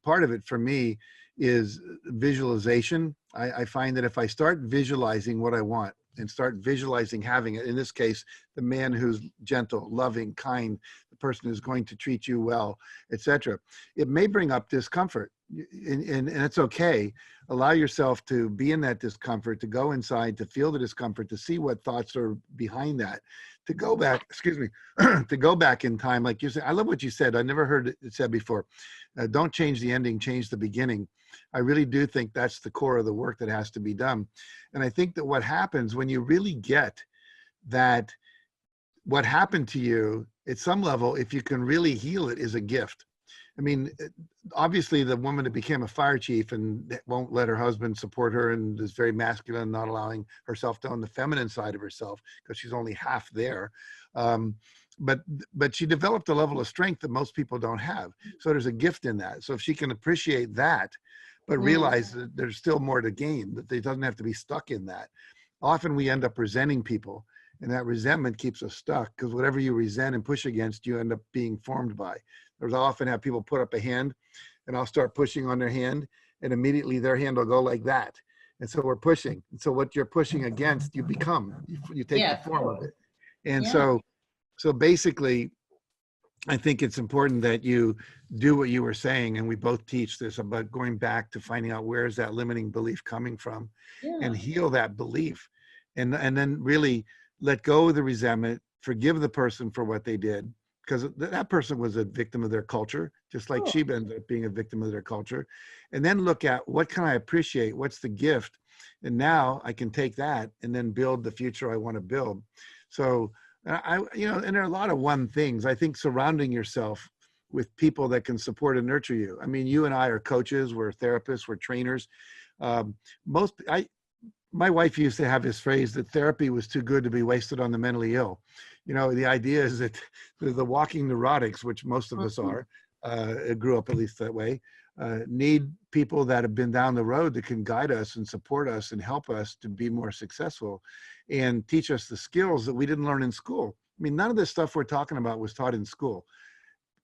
part of it for me is visualization. I find that if I start visualizing what I want and start visualizing having it, in this case, the man who's gentle, loving, kind, the person who's going to treat you well, etc., it may bring up discomfort. And it's okay. Allow yourself to be in that discomfort, to go inside, to feel the discomfort, to see what thoughts are behind that, to go back, to go back in time. Like you said, I love what you said. I never heard it said before. Don't change the ending, change the beginning. I really do think that's the core of the work that has to be done. And I think that what happens when you really get that, what happened to you at some level, if you can really heal it, is a gift. I mean, obviously the woman that became a fire chief and won't let her husband support her and is very masculine, not allowing herself to own the feminine side of herself because she's only half there. But she developed a level of strength that most people don't have. So there's a gift in that. So if she can appreciate that, but realize that there's still more to gain, that they doesn't have to be stuck in that. Often we end up resenting people, and that resentment keeps us stuck because whatever you resent and push against, you end up being formed by. There's often have people put up a hand and I'll start pushing on their hand and immediately their hand will go like that. And so we're pushing. And so what you're pushing against, you become, you take the form of it. And so basically, I think it's important that you do what you were saying, and we both teach this about going back to finding out where is that limiting belief coming from and heal that belief. And then really let go of the resentment, forgive the person for what they did, because that person was a victim of their culture, just like she ended up being a victim of their culture. And then look at what can I appreciate? What's the gift? And now I can take that and then build the future I want to build. So and there are a lot of one things. I think surrounding yourself with people that can support and nurture you. I mean, you and I are coaches, we're therapists, we're trainers. My wife used to have this phrase that therapy was too good to be wasted on the mentally ill. The idea is that the walking neurotics, which most of us are, grew up at least that way, need people that have been down the road that can guide us and support us and help us to be more successful and teach us the skills that we didn't learn in school. I mean, none of this stuff we're talking about was taught in school.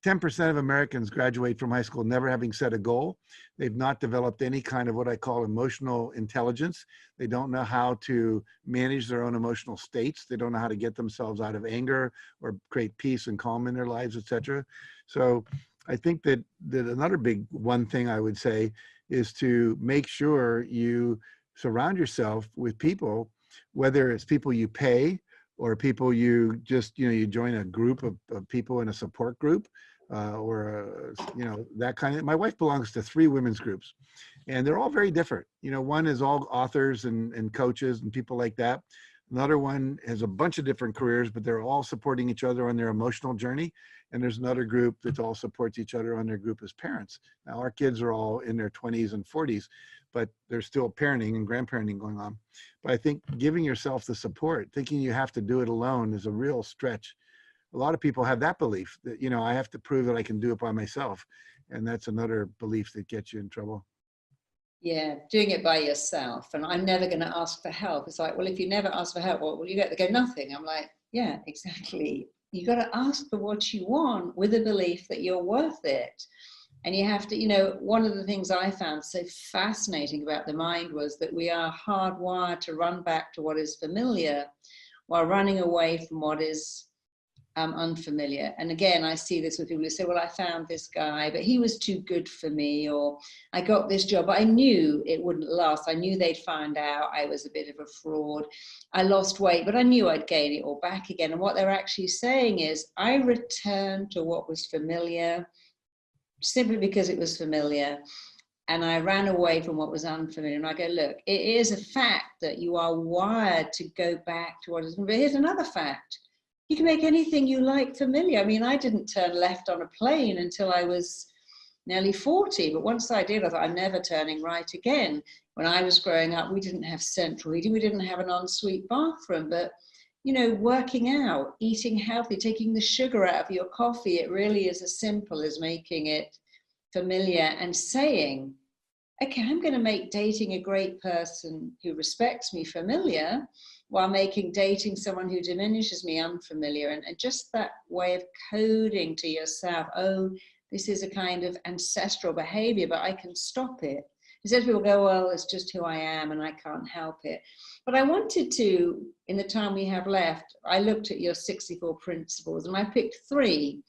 10% of Americans graduate from high school never having set a goal. They've not developed any kind of what I call emotional intelligence. They don't know how to manage their own emotional states. They don't know how to get themselves out of anger or create peace and calm in their lives, etc. So I think that another big one thing I would say is to make sure you surround yourself with people, whether it's people you pay or people you just, you join a group of people in a support group, that kind of. My wife belongs to 3 women's groups, and they're all very different. One is all authors and coaches and people like that. Another one has a bunch of different careers, but they're all supporting each other on their emotional journey. And there's another group that all supports each other on their group as parents. Now, our kids are all in their 20s and 40s, but there's still parenting and grandparenting going on. But I think giving yourself the support, thinking you have to do it alone, is a real stretch. A lot of people have that belief that, I have to prove that I can do it by myself. And that's another belief that gets you in trouble. Yeah, doing it by yourself. And I'm never going to ask for help. It's like, well, if you never ask for help, what will you get? They go, nothing. I'm like, yeah, exactly. You got to ask for what you want with a belief that you're worth it. And you have to, one of the things I found so fascinating about the mind was that we are hardwired to run back to what is familiar while running away from what is unfamiliar. And again, I see this with people who say, well, I found this guy, but he was too good for me, or I got this job, but I knew it wouldn't last. I knew they'd find out I was a bit of a fraud. I lost weight, but I knew I'd gain it all back again. And what they're actually saying is, I returned to what was familiar simply because it was familiar. And I ran away from what was unfamiliar. And I go, look, it is a fact that you are wired to go back to what is familiar. But here's another fact. You can make anything you like familiar. I mean, I didn't turn left on a plane until I was nearly 40. But once I did, I thought, I'm never turning right again. When I was growing up, we didn't have central heating. We didn't have an ensuite bathroom. But, working out, eating healthy, taking the sugar out of your coffee, it really is as simple as making it familiar and saying, okay, I'm going to make dating a great person who respects me familiar, while making dating someone who diminishes me unfamiliar. And just that way of coding to yourself, oh, this is a kind of ancestral behavior, but I can stop it. Instead, people go, well, it's just who I am and I can't help it. But I wanted to, in the time we have left, I looked at your 64 principles and I picked 3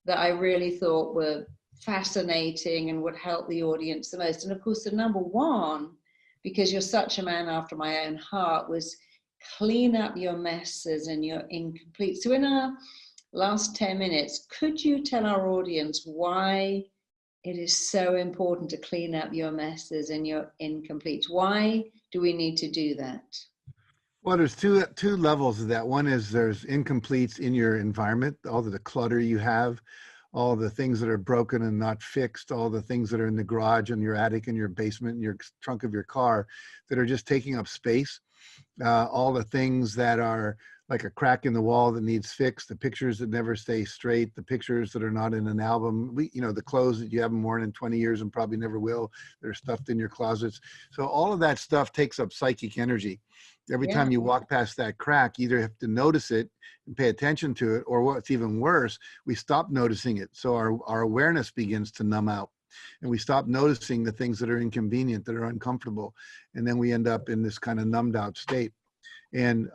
that I really thought were fascinating and would help the audience the most. And of course, the number 1, because you're such a man after my own heart, was clean up your messes and your incomplete. So in our last 10 minutes, could you tell our audience why it is so important to clean up your messes and your incompletes? Why do we need to do that? Well, there's two levels of that. One is there's incompletes in your environment, all of the clutter you have, all the things that are broken and not fixed, all the things that are in the garage and your attic and your basement and your trunk of your car that are just taking up space. All the things that are like a crack in the wall that needs fixed, the pictures that never stay straight, the pictures that are not in an album, the clothes that you haven't worn in 20 years and probably never will, that are stuffed in your closets. So all of that stuff takes up psychic energy. Every time you walk past that crack, you either have to notice it and pay attention to it, or what's even worse, we stop noticing it. So our awareness begins to numb out. And we stop noticing the things that are inconvenient, that are uncomfortable. And then we end up in this kind of numbed out state. And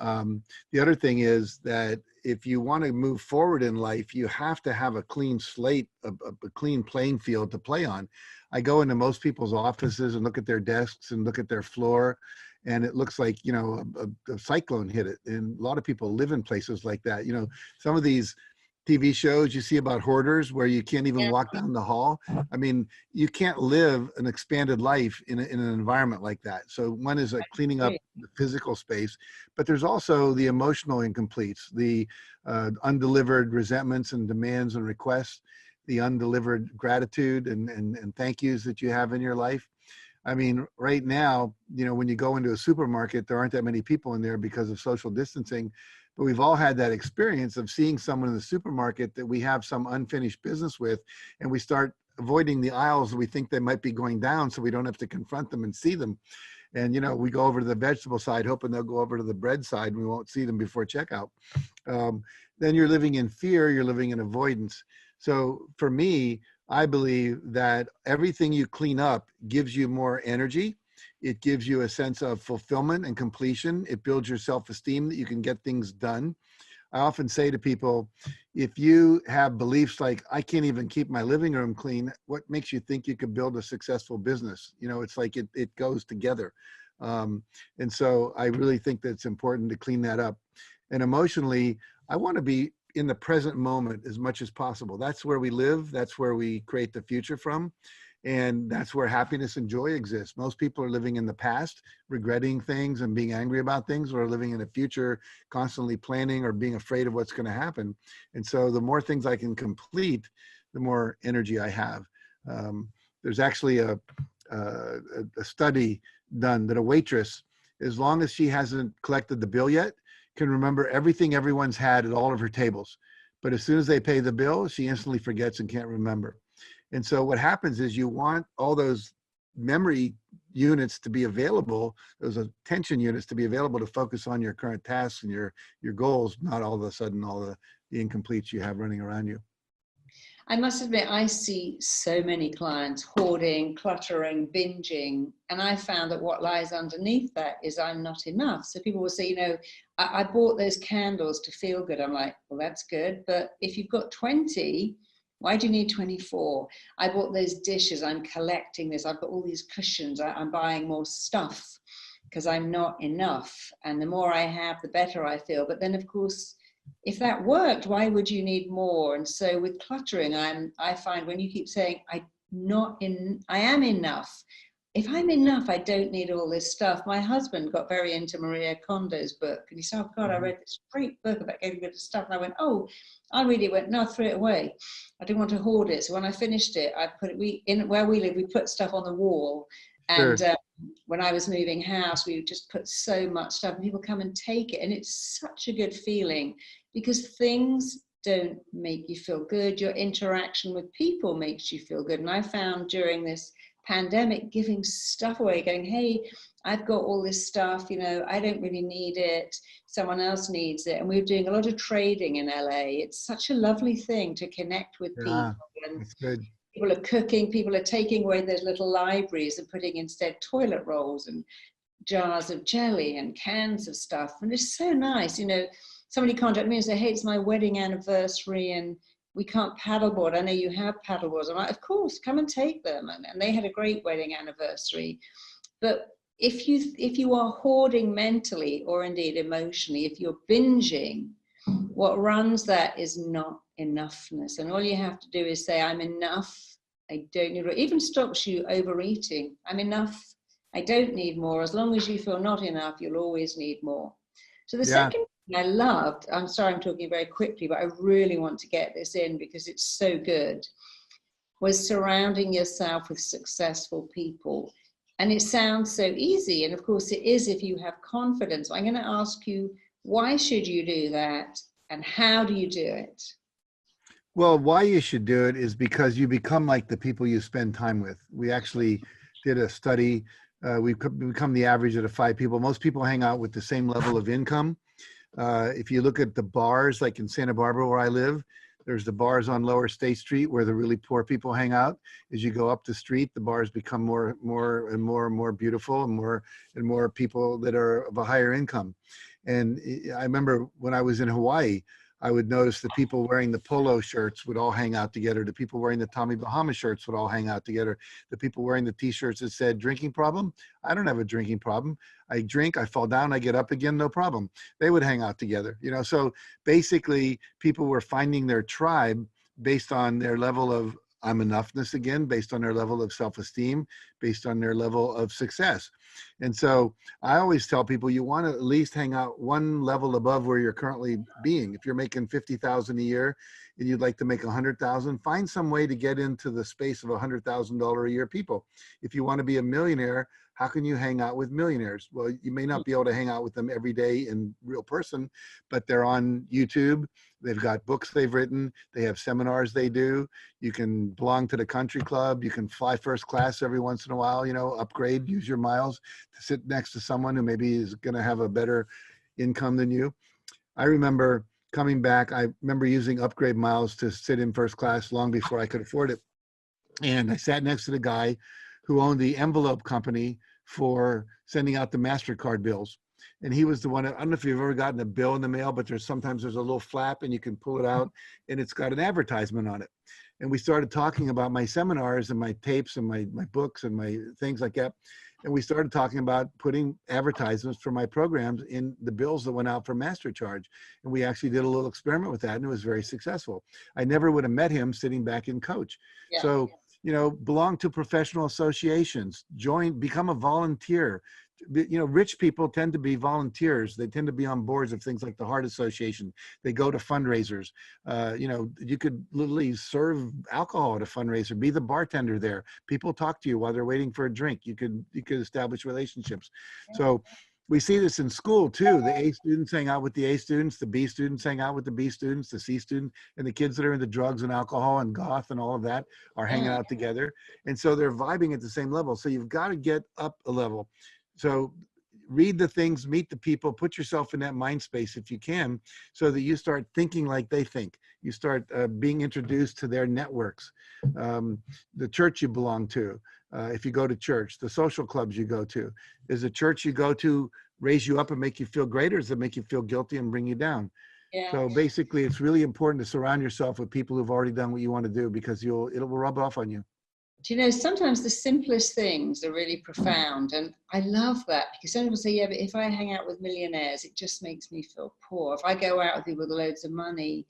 the other thing is that if you want to move forward in life, you have to have a clean slate, a clean playing field to play on. I go into most people's offices and look at their desks and look at their floor, and it looks like, a cyclone hit it. And a lot of people live in places like that. Some of these TV shows you see about hoarders where you can't even walk down the hall. I mean, you can't live an expanded life in an environment like that. So one is cleaning up the physical space, but there's also the emotional incompletes, the undelivered resentments and demands and requests, the undelivered gratitude and thank yous that you have in your life. I mean, right now, when you go into a supermarket, there aren't that many people in there because of social distancing. But we've all had that experience of seeing someone in the supermarket that we have some unfinished business with, and we start avoiding the aisles that we think they might be going down so we don't have to confront them and see them. And, we go over to the vegetable side, hoping they'll go over to the bread side and we won't see them before checkout. Then you're living in fear, you're living in avoidance. So for me, I believe that everything you clean up gives you more energy. It gives you a sense of fulfillment and completion. It builds your self-esteem that you can get things done. I often say to people, if you have beliefs like, I can't even keep my living room clean, what makes you think you could build a successful business? It's like it goes together. And so I really think that it's important to clean that up. And emotionally, I want to be in the present moment as much as possible. That's where we live. That's where we create the future from. And that's where happiness and joy exist. Most people are living in the past, regretting things and being angry about things, or living in the future, constantly planning or being afraid of what's going to happen. And so the more things I can complete, the more energy I have. There's actually a study done that a waitress, as long as she hasn't collected the bill yet, can remember everything everyone's had at all of her tables. But as soon as they pay the bill, she instantly forgets and can't remember. And so what happens is you want all those memory units to be available, those attention units to be available to focus on your current tasks and your goals, not all of a sudden all the incompletes you have running around you. I must admit, I see so many clients hoarding, cluttering, binging, and I found that what lies underneath that is I'm not enough. So people will say, you know, I bought those candles to feel good. I'm like, well, that's good. But if you've got 20, why do you need 24? I bought those dishes. I'm collecting this. I've got all these cushions. I'm buying more stuff because I'm not enough. And the more I have, the better I feel. But then, of course, if that worked, why would you need more? And so with cluttering, I find when you keep saying, I am enough. If I'm enough, I don't need all this stuff. My husband got very into Maria Kondo's book, and he said, oh God, I read this great book about getting rid of stuff. And I went, oh, I really went, no, I threw it away. I didn't want to hoard it. So when I finished it, I put it, in where we live, we put stuff on the wall. And Sure. when I was moving house, we would just put so much stuff and people come and take it. And it's such a good feeling because things don't make you feel good. Your interaction with people makes you feel good. And I found during this pandemic, giving stuff away, going, hey, I've got all this stuff, you know, I don't really need it. Someone else needs it. And we were doing a lot of trading in LA. It's such a lovely thing to connect with people. Yeah, And that's good. people are cooking, people are taking away those little libraries and putting instead toilet rolls and jars of jelly and cans of stuff. And it's so nice, you know, somebody contacted me and said, hey, it's my wedding anniversary and we can't paddleboard. I know you have paddleboards. I'm like, of course, come and take them. And they had a great wedding anniversary. But if you are hoarding mentally or indeed emotionally, if you're binging, what runs that is not enoughness. And all you have to do is say, I'm enough. I don't need, it even stops you overeating. I'm enough. I don't need more. As long as you feel not enough, you'll always need more. So the Yeah. second thing I loved, I'm sorry I'm talking very quickly, but I really want to get this in because it's so good, was surrounding yourself with successful people. And it sounds so easy. And of course it is if you have confidence. I'm going to ask you, why should you do that? And how do you do it? Well, why you should do it is because you become like the people you spend time with. We actually did a study. We've become the average of the 5 people. Most people hang out with the same level of income. If you look at the bars, like in Santa Barbara where I live, there's the bars on Lower State Street where the really poor people hang out. As you go up the street, the bars become more and more beautiful and more people that are of a higher income. And I remember when I was in Hawaii, I would notice the people wearing the polo shirts would all hang out together. The people wearing the Tommy Bahama shirts would all hang out together. The people wearing the t-shirts that said drinking problem, I don't have a drinking problem. I drink, I fall down, I get up again, no problem. They would hang out together, you know? So basically people were finding their tribe based on their level of I'm enoughness again, based on their level of self-esteem, based on their level of success. And so I always tell people you want to at least hang out one level above where you're currently being. If you're making 50,000 a year and you'd like to make 100,000, find some way to get into the space of $100,000 a year people. If you want to be a millionaire, how can you hang out with millionaires? Well, you may not be able to hang out with them every day in real person, but they're on YouTube. They've got books they've written. They have seminars they do. You can belong to the country club. You can fly first class every once in a while, you know, upgrade, use your miles to sit next to someone who maybe is going to have a better income than you. I remember coming back, I remember using upgrade miles to sit in first class long before I could afford it. And I sat next to the guy who owned the envelope company for sending out the MasterCard bills. And he was the one, I don't know if you've ever gotten a bill in the mail, but sometimes there's a little flap and you can pull it out and it's got an advertisement on it. And we started talking about my seminars and my tapes and my books and my things like that. And we started talking about putting advertisements for my programs in the bills that went out for master charge. And we actually did a little experiment with that, and it was very successful. I never would have met him sitting back in coach. Yeah. So, you know, belong to professional associations, become a volunteer. You know, rich people tend to be volunteers. They tend to be on boards of things like the Heart Association. They go to fundraisers. You know, you could literally serve alcohol at a fundraiser, be the bartender there. People talk to you while they're waiting for a drink. You could establish relationships. So we see this in school too. The A students hang out with the A students, the B students hang out with the B students, the C students, and the kids that are into drugs and alcohol and goth and all of that are hanging out together. And so they're vibing at the same level. So you've got to get up a level. So read the things, meet the people, put yourself in that mind space if you can, so that you start thinking like they think. You start being introduced to their networks, the church you belong to. If you go to church, the social clubs you go to. Is the church you go to raise you up and make you feel great, or does it make you feel guilty and bring you down? Yeah. So basically, it's really important to surround yourself with people who've already done what you want to do, because it will rub off on you. Do you know, sometimes the simplest things are really profound, and I love that, because some people say, yeah, but if I hang out with millionaires, it just makes me feel poor. If I go out with people with loads of money,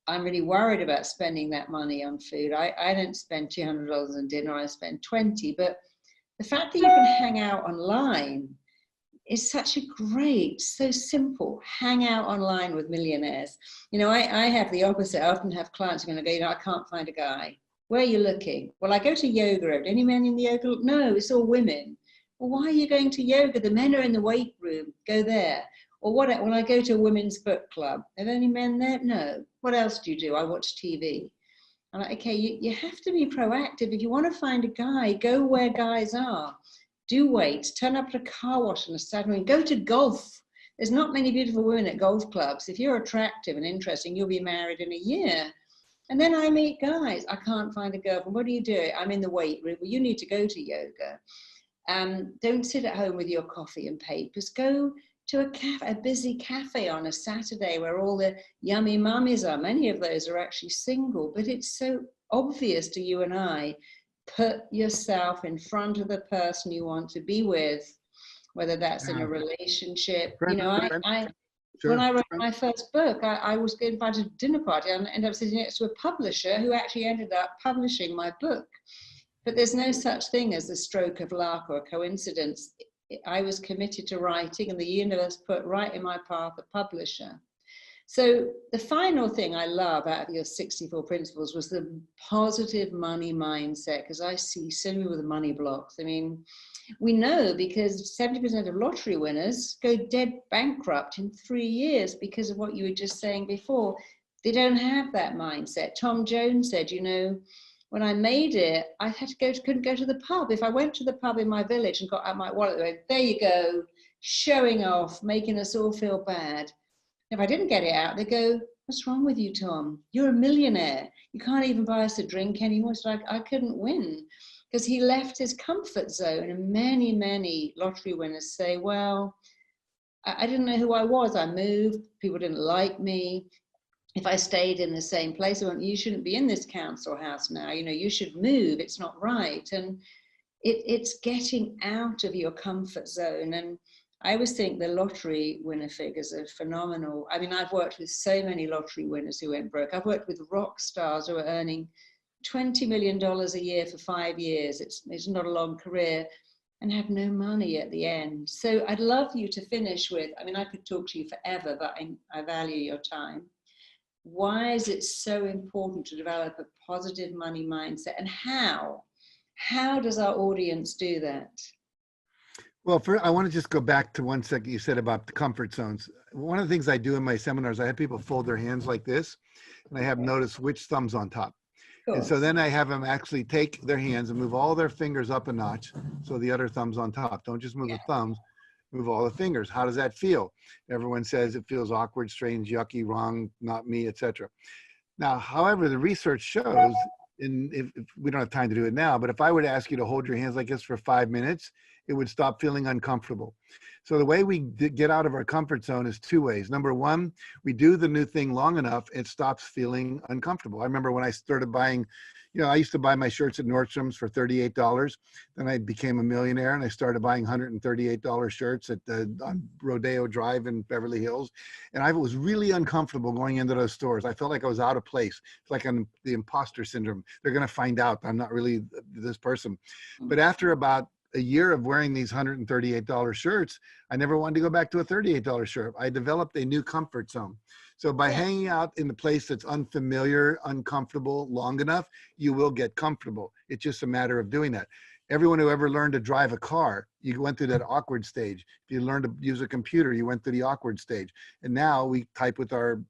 I'm really worried about spending that money on food. I don't spend $200 on dinner, I spend 20. But the fact that you can hang out online is such a great, so simple, hang out online with millionaires. You know, I have the opposite. I often have clients who are going to go, you know, I can't find a guy. Where are you looking? Well, I go to yoga. Any men in the yoga? No, it's all women. Well, why are you going to yoga? The men are in the weight room. Go there. Or what? When I go to a women's book club, are there any men there? No. What else do you do? I watch TV. I'm like, okay, you have to be proactive. If you want to find a guy, go where guys are. Do weights. Turn up at a car wash on a Saturday. Go to golf. There's not many beautiful women at golf clubs. If you're attractive and interesting, you'll be married in a year. And then I meet guys. I can't find a girlfriend. What do you do? I'm in the weight room. Well, you need to go to yoga. Don't sit at home with your coffee and papers. Go to a cafe, a busy cafe on a Saturday where all the yummy mummies are. Many of those are actually single, but it's so obvious to you and I. Put yourself in front of the person you want to be with, whether that's in a relationship. You know, when I wrote my first book, I was invited to a dinner party and ended up sitting next to a publisher who actually ended up publishing my book. But there's no such thing as a stroke of luck or a coincidence. I was committed to writing, and the universe put right in my path a publisher. So the final thing I love out of your 64 principles was the positive money mindset, because I see so many with the money blocks. I mean, we know because 70% of lottery winners go dead bankrupt in 3 years because of what you were just saying before. They don't have that mindset. Tom Jones said, you know, when I made it, I had to couldn't go to the pub. If I went to the pub in my village and got out my wallet, they went, there you go, showing off, making us all feel bad. If I didn't get it out, they go, what's wrong with you, Tom? You're a millionaire. You can't even buy us a drink anymore. It's like, I couldn't win, because he left his comfort zone. And many, many lottery winners say, well, I didn't know who I was. I moved. People didn't like me. If I stayed in the same place, I went, you shouldn't be in this council house now. You know, you should move. It's not right. And it's getting out of your comfort zone. And I always think the lottery winner figures are phenomenal. I mean, I've worked with so many lottery winners who went broke. I've worked with rock stars who are earning $20 million a year for 5 years. It's not a long career, and have no money at the end. So I'd love you to finish with, I mean, I could talk to you forever, but I value your time. Why is it so important to develop a positive money mindset, and how does our audience do that? Well, I want to just go back to 1 second you said about the comfort zones. One of the things I do in my seminars, I have people fold their hands like this, and I have them notice which thumb's on top. And so then I have them actually take their hands and move all their fingers up a notch, so the other thumb's on top. Don't just move the thumbs, move all the fingers. How does that feel? Everyone says it feels awkward, strange, yucky, wrong, not me, etc. Now, however, the research shows, and if we don't have time to do it now, but if I were to ask you to hold your hands like this for 5 minutes, it would stop feeling uncomfortable. So the way we get out of our comfort zone is 2 ways. Number one, we do the new thing long enough, it stops feeling uncomfortable. I remember when I started buying, You know, I used to buy my shirts at Nordstrom's for $38. Then I became a millionaire and I started buying $138 shirts at on Rodeo Drive in Beverly Hills. And I was really uncomfortable going into those stores. I felt like I was out of place. It's like the imposter syndrome. They're going to find out I'm not really this person. But after about a year of wearing these $138 shirts, I never wanted to go back to a $38 shirt. I developed a new comfort zone. So by hanging out in the place that's unfamiliar, uncomfortable long enough, you will get comfortable. It's just a matter of doing that. Everyone who ever learned to drive a car, you went through that awkward stage. If you learned to use a computer, you went through the awkward stage. And now we type with our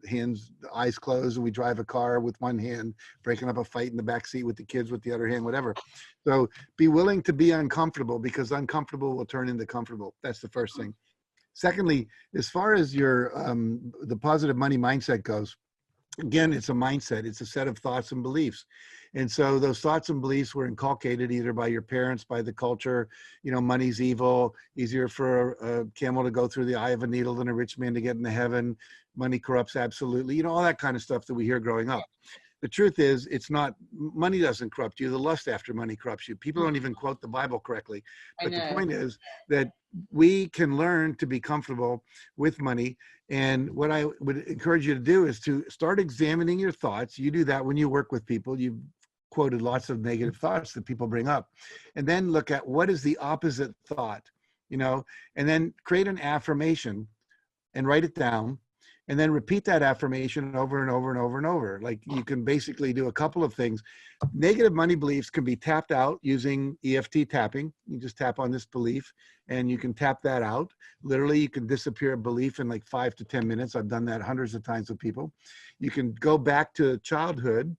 hands, eyes closed, and we drive a car with one hand, breaking up a fight in the back seat with the kids with the other hand, whatever. So be willing to be uncomfortable, because uncomfortable will turn into comfortable. That's the first thing. Secondly, as far as your the positive money mindset goes, again, it's a mindset. It's a set of thoughts and beliefs. And so those thoughts and beliefs were inculcated either by your parents, by the culture. You know, money's evil, easier for a camel to go through the eye of a needle than a rich man to get into heaven. Money corrupts absolutely. You know, all that kind of stuff that we hear growing up. The truth is, it's not, money doesn't corrupt you. The lust after money corrupts you. People don't even quote the Bible correctly. But the point is that we can learn to be comfortable with money. And what I would encourage you to do is to start examining your thoughts. You do that when you work with people. You've quoted lots of negative thoughts that people bring up. And then look at what is the opposite thought, you know, and then create an affirmation and write it down. And then repeat that affirmation over and over and over and over. Like, you can basically do a couple of things. Negative money beliefs can be tapped out using EFT tapping. You just tap on this belief and you can tap that out. Literally, you can disappear a belief in like 5 to 10 minutes. I've done that hundreds of times with people. You can go back to childhood.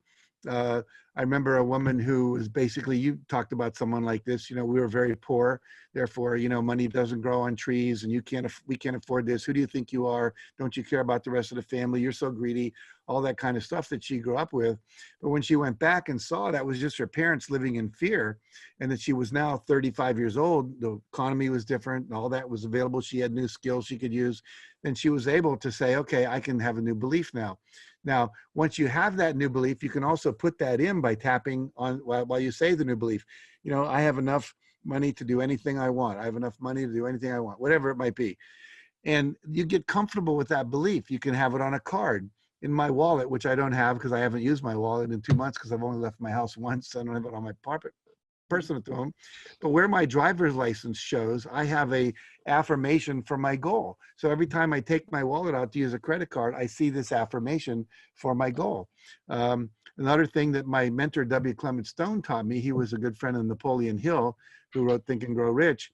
I remember a woman who was basically, you talked about someone like this, you know, we were very poor, therefore, you know, money doesn't grow on trees and we can't afford this. Who do you think you are? Don't you care about the rest of the family? You're so greedy, all that kind of stuff that she grew up with. But when she went back and saw that was just her parents living in fear, and that she was now 35 years old, the economy was different and all that was available. She had new skills she could use. Then she was able to say, okay, I can have a new belief now. Now, once you have that new belief, you can also put that in by tapping on while you say the new belief. You know, I have enough money to do anything I want. I have enough money to do anything I want, whatever it might be. And you get comfortable with that belief. You can have it on a card. In my wallet, which I don't have because I haven't used my wallet in 2 months because I've only left my house once. So I don't have it on my personal at home. But where my driver's license shows, I have a affirmation for my goal. So every time I take my wallet out to use a credit card, I see this affirmation for my goal. Another thing that my mentor, W. Clement Stone, taught me, he was a good friend of Napoleon Hill, who wrote Think and Grow Rich,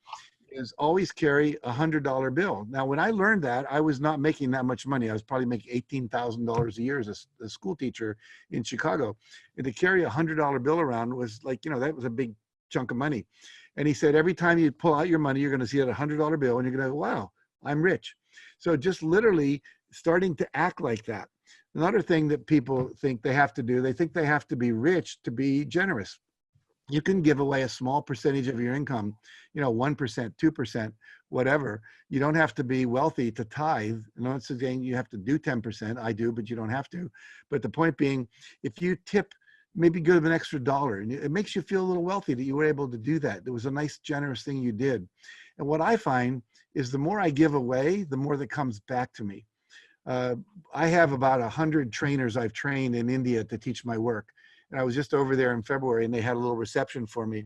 is always carry $100 bill. Now, when I learned that, I was not making that much money. I was probably making $18,000 a year as a school teacher in Chicago. And to carry $100 bill around was like, you know, that was a big chunk of money. And he said, every time you pull out your money, you're going to see a $100 bill and you're going to go, wow, I'm rich. So just literally starting to act like that. Another thing that people think they have to do, they think they have to be rich to be generous. You can give away a small percentage of your income, you know, 1%, 2%, whatever. You don't have to be wealthy to tithe. I'm not saying you have to do 10%. I do, but you don't have to. But the point being, if you tip, maybe give an extra dollar, and it makes you feel a little wealthy that you were able to do that. It was a nice, generous thing you did. And what I find is the more I give away, the more that comes back to me. I have about 100 trainers I've trained in India to teach my work. And I was just over there in February and they had a little reception for me.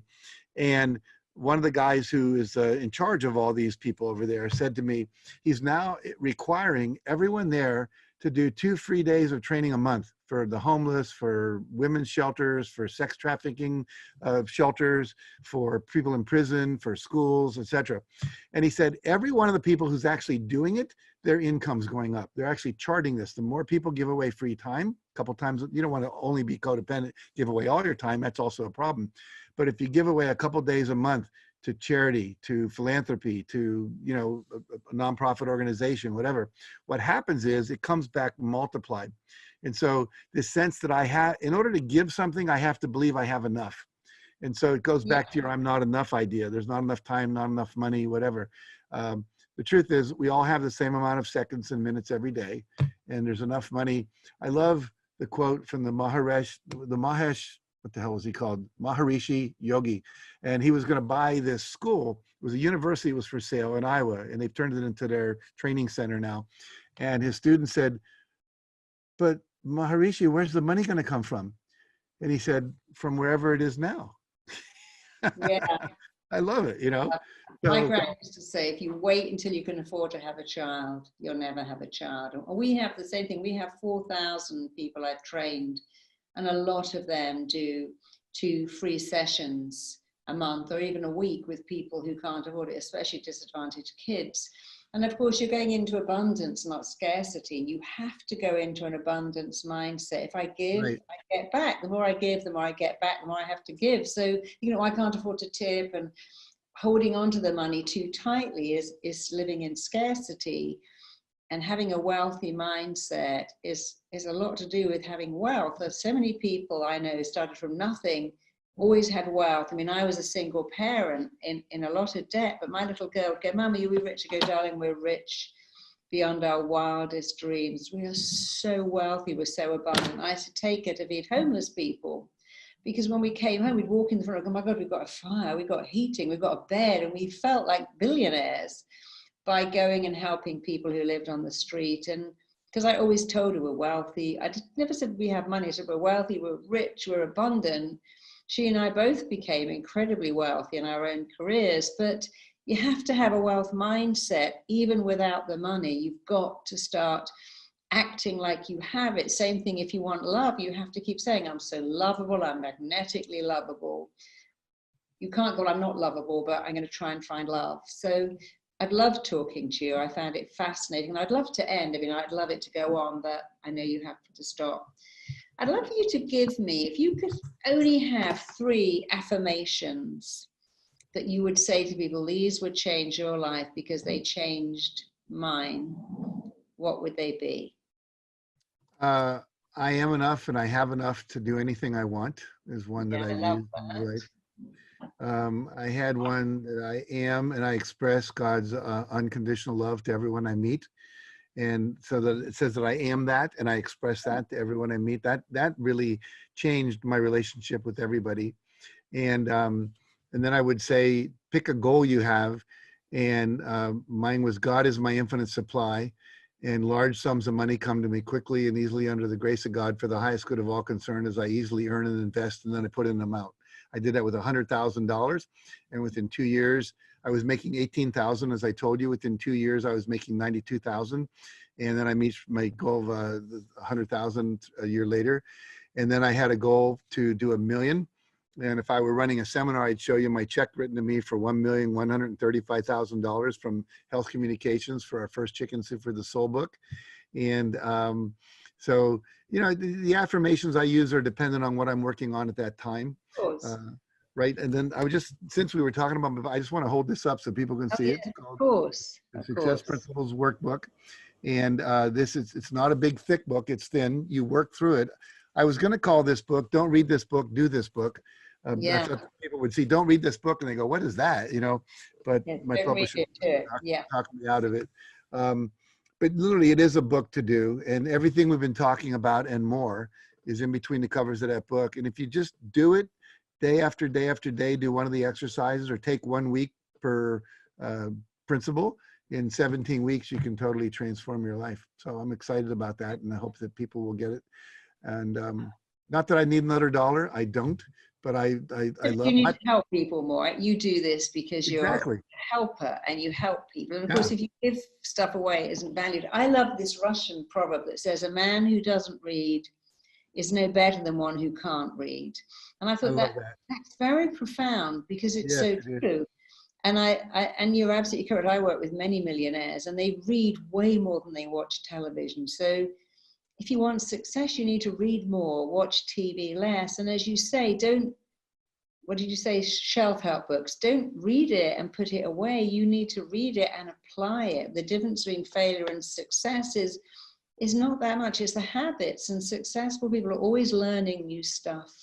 And one of the guys who is in charge of all these people over there said to me, he's now requiring everyone there to do 2 free days of training a month for the homeless, for women's shelters, for sex trafficking shelters, for people in prison, for schools, etc. And he said, every one of the people who's actually doing it, their income's going up. They're actually charting this. The more people give away free time, a couple times, you don't want to only be codependent, give away all your time. That's also a problem. But if you give away a couple days a month to charity, to philanthropy, to, you know, a nonprofit organization, whatever, what happens is it comes back multiplied. And so this sense that I have, in order to give something, I have to believe I have enough. And so it goes back to your I'm not enough idea. There's not enough time, not enough money, whatever. The truth is we all have the same amount of seconds and minutes every day, and there's enough money. I love the quote from the Mahesh what the hell was he called? Maharishi Yogi. And he was going to buy this school. It was a university, it was for sale in Iowa, and they've turned it into their training center now. And his students said, but Maharishi, where's the money going to come from? And he said, from wherever it is now. Yeah. I love it, you know. My So, grand used to say, if you wait until you can afford to have a child, you'll never have a child. And we have the same thing. We have 4,000 people I've trained, and a lot of them do 2 free sessions a month or even a week with people who can't afford it, especially disadvantaged kids. And of course, you're going into abundance, not scarcity. You have to go into an abundance mindset. If I give, right. I get back. The more I give, the more I get back, the more I have to give. So, I can't afford to tip, and holding on to the money too tightly is living in scarcity. And having a wealthy mindset is a lot to do with having wealth. There's so many people I know started from nothing, always had wealth. I mean, I was a single parent in a lot of debt, but my little girl would go, Mummy, are we rich? I go, darling, we're rich beyond our wildest dreams. We are so wealthy, we're so abundant. I used to take her to feed homeless people, because when we came home, we'd walk in the front, oh my God, we've got a fire, we've got heating, we've got a bed, and we felt like billionaires by going and helping people who lived on the street. And because I always told her we're wealthy, never said we have money, I said we're wealthy, we're rich, we're abundant. She and I both became incredibly wealthy in our own careers, but you have to have a wealth mindset even without the money. You've got to start acting like you have it. Same thing if you want love, you have to keep saying, I'm so lovable, I'm magnetically lovable. You can't go, I'm not lovable, but I'm going to try and find love. So I've loved talking to you. I found it fascinating. And I'd love to end. I mean, I'd love it to go on, but I know you have to stop. I'd love for you to give me, if you could only have 3 affirmations that you would say to people, these would change your life because they changed mine, what would they be? I am enough and I have enough to do anything I want is one that I use in my life. I had one that I am and I express God's unconditional love to everyone I meet. And so that it says that I am that and I express that to everyone I meet. That really changed my relationship with everybody. And then I would say, pick a goal you have. And mine was, God is my infinite supply, and large sums of money come to me quickly and easily under the grace of God for the highest good of all concerned, as I easily earn and invest, and then I put in an amount. I did that with $100,000, and within 2 years, I was making 18,000. As I told you, within 2 years, I was making 92,000, and then I reached my goal of 100,000 a year later. And then I had a goal to do 1 million. And if I were running a seminar, I'd show you my check written to me for $1,135,000 from Health Communications for our first Chicken Soup for the Soul book. And so, the affirmations I use are dependent on what I'm working on at that time. Of course. Right. And then I would just, since we were talking about, I just want to hold this up so people can see it. It's called Of course. the Success Principles Workbook. And it's not a big, thick book. It's thin. You work through it. I was going to call this book, Don't Read This Book, Do This Book. That's what people would see. Don't read this book. And they go, what is that? But my publisher talked me out of it. But literally, it is a book to do. And everything we've been talking about and more is in between the covers of that book. And if you just do it day after day after day, do one of the exercises or take 1 week per principle, in 17 weeks, you can totally transform your life. So I'm excited about that. And I hope that people will get it. And not that I need another dollar. I don't. But I love. You need to help people more. You do this because you're Exactly. a helper and you help people. And of course, if you give stuff away, it isn't valued. I love this Russian proverb that says, a man who doesn't read is no better than one who can't read. And I thought that's very profound because it's so true. And and you're absolutely correct. I work with many millionaires and they read way more than they watch television. So if you want success, you need to read more, watch TV less. And as you say, what did you say, shelf help books? Don't read it and put it away. You need to read it and apply it. The difference between failure and success is not that much. It's the habits, and successful people are always learning new stuff.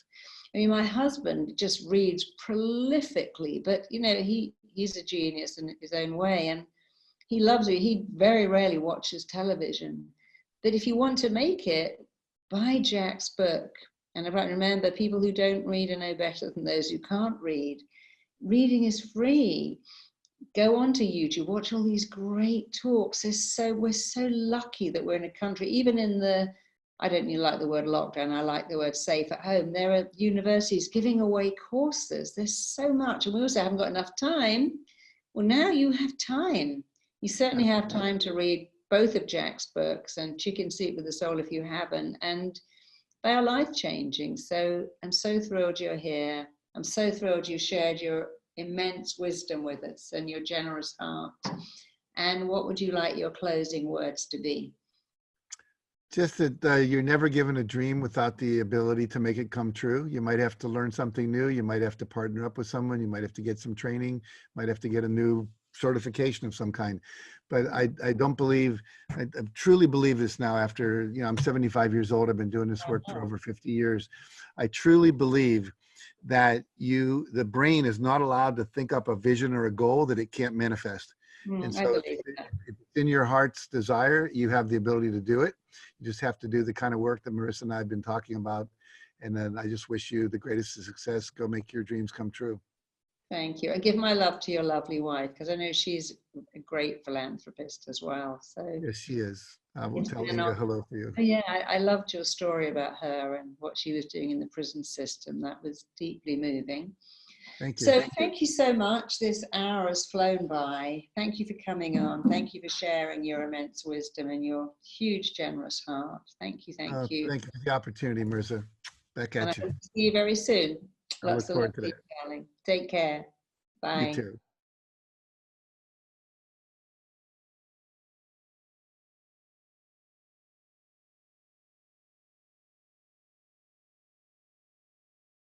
I mean, my husband just reads prolifically, but he's a genius in his own way, and he loves it. He very rarely watches television. But if you want to make it, buy Jack's book. And remember, people who don't read are no better than those who can't read. Reading is free. Go onto YouTube, watch all these great talks. We're so lucky that we're in a country, even in the, I don't even like the word lockdown, I like the word safe at home. There are universities giving away courses. There's so much, and we also haven't got enough time. Well, now you have time. You certainly have time to read both of Jack's books and Chicken Soup with the Soul if you haven't, and they are life-changing. So I'm so thrilled you're here. I'm so thrilled you shared your immense wisdom with us and your generous heart. And what would you like your closing words to be? Just that you're never given a dream without the ability to make it come true. You might have to learn something new. You might have to partner up with someone. You might have to get some training, might have to get a new certification of some kind. But I don't believe, I truly believe this now after, I'm 75 years old. I've been doing this work for over 50 years. I truly believe that the brain is not allowed to think up a vision or a goal that it can't manifest. And so if it's in your heart's desire, you have the ability to do it. You just have to do the kind of work that Marisa and I have been talking about. And then I just wish you the greatest of success. Go make your dreams come true. Thank you. And give my love to your lovely wife, because I know she's a great philanthropist as well. So Yes, she is. I will tell her hello for you. Yeah, I loved your story about her and what she was doing in the prison system. That was deeply moving. Thank you. So thank you so much. This hour has flown by. Thank you for coming on. Thank you for sharing your immense wisdom and your huge, generous heart. Thank you. Thank you. Thank you for the opportunity, Marisa. Back at you. And I hope to see you very soon. I look Lots of forward love to to you, that. darling. Take care. Bye. You too.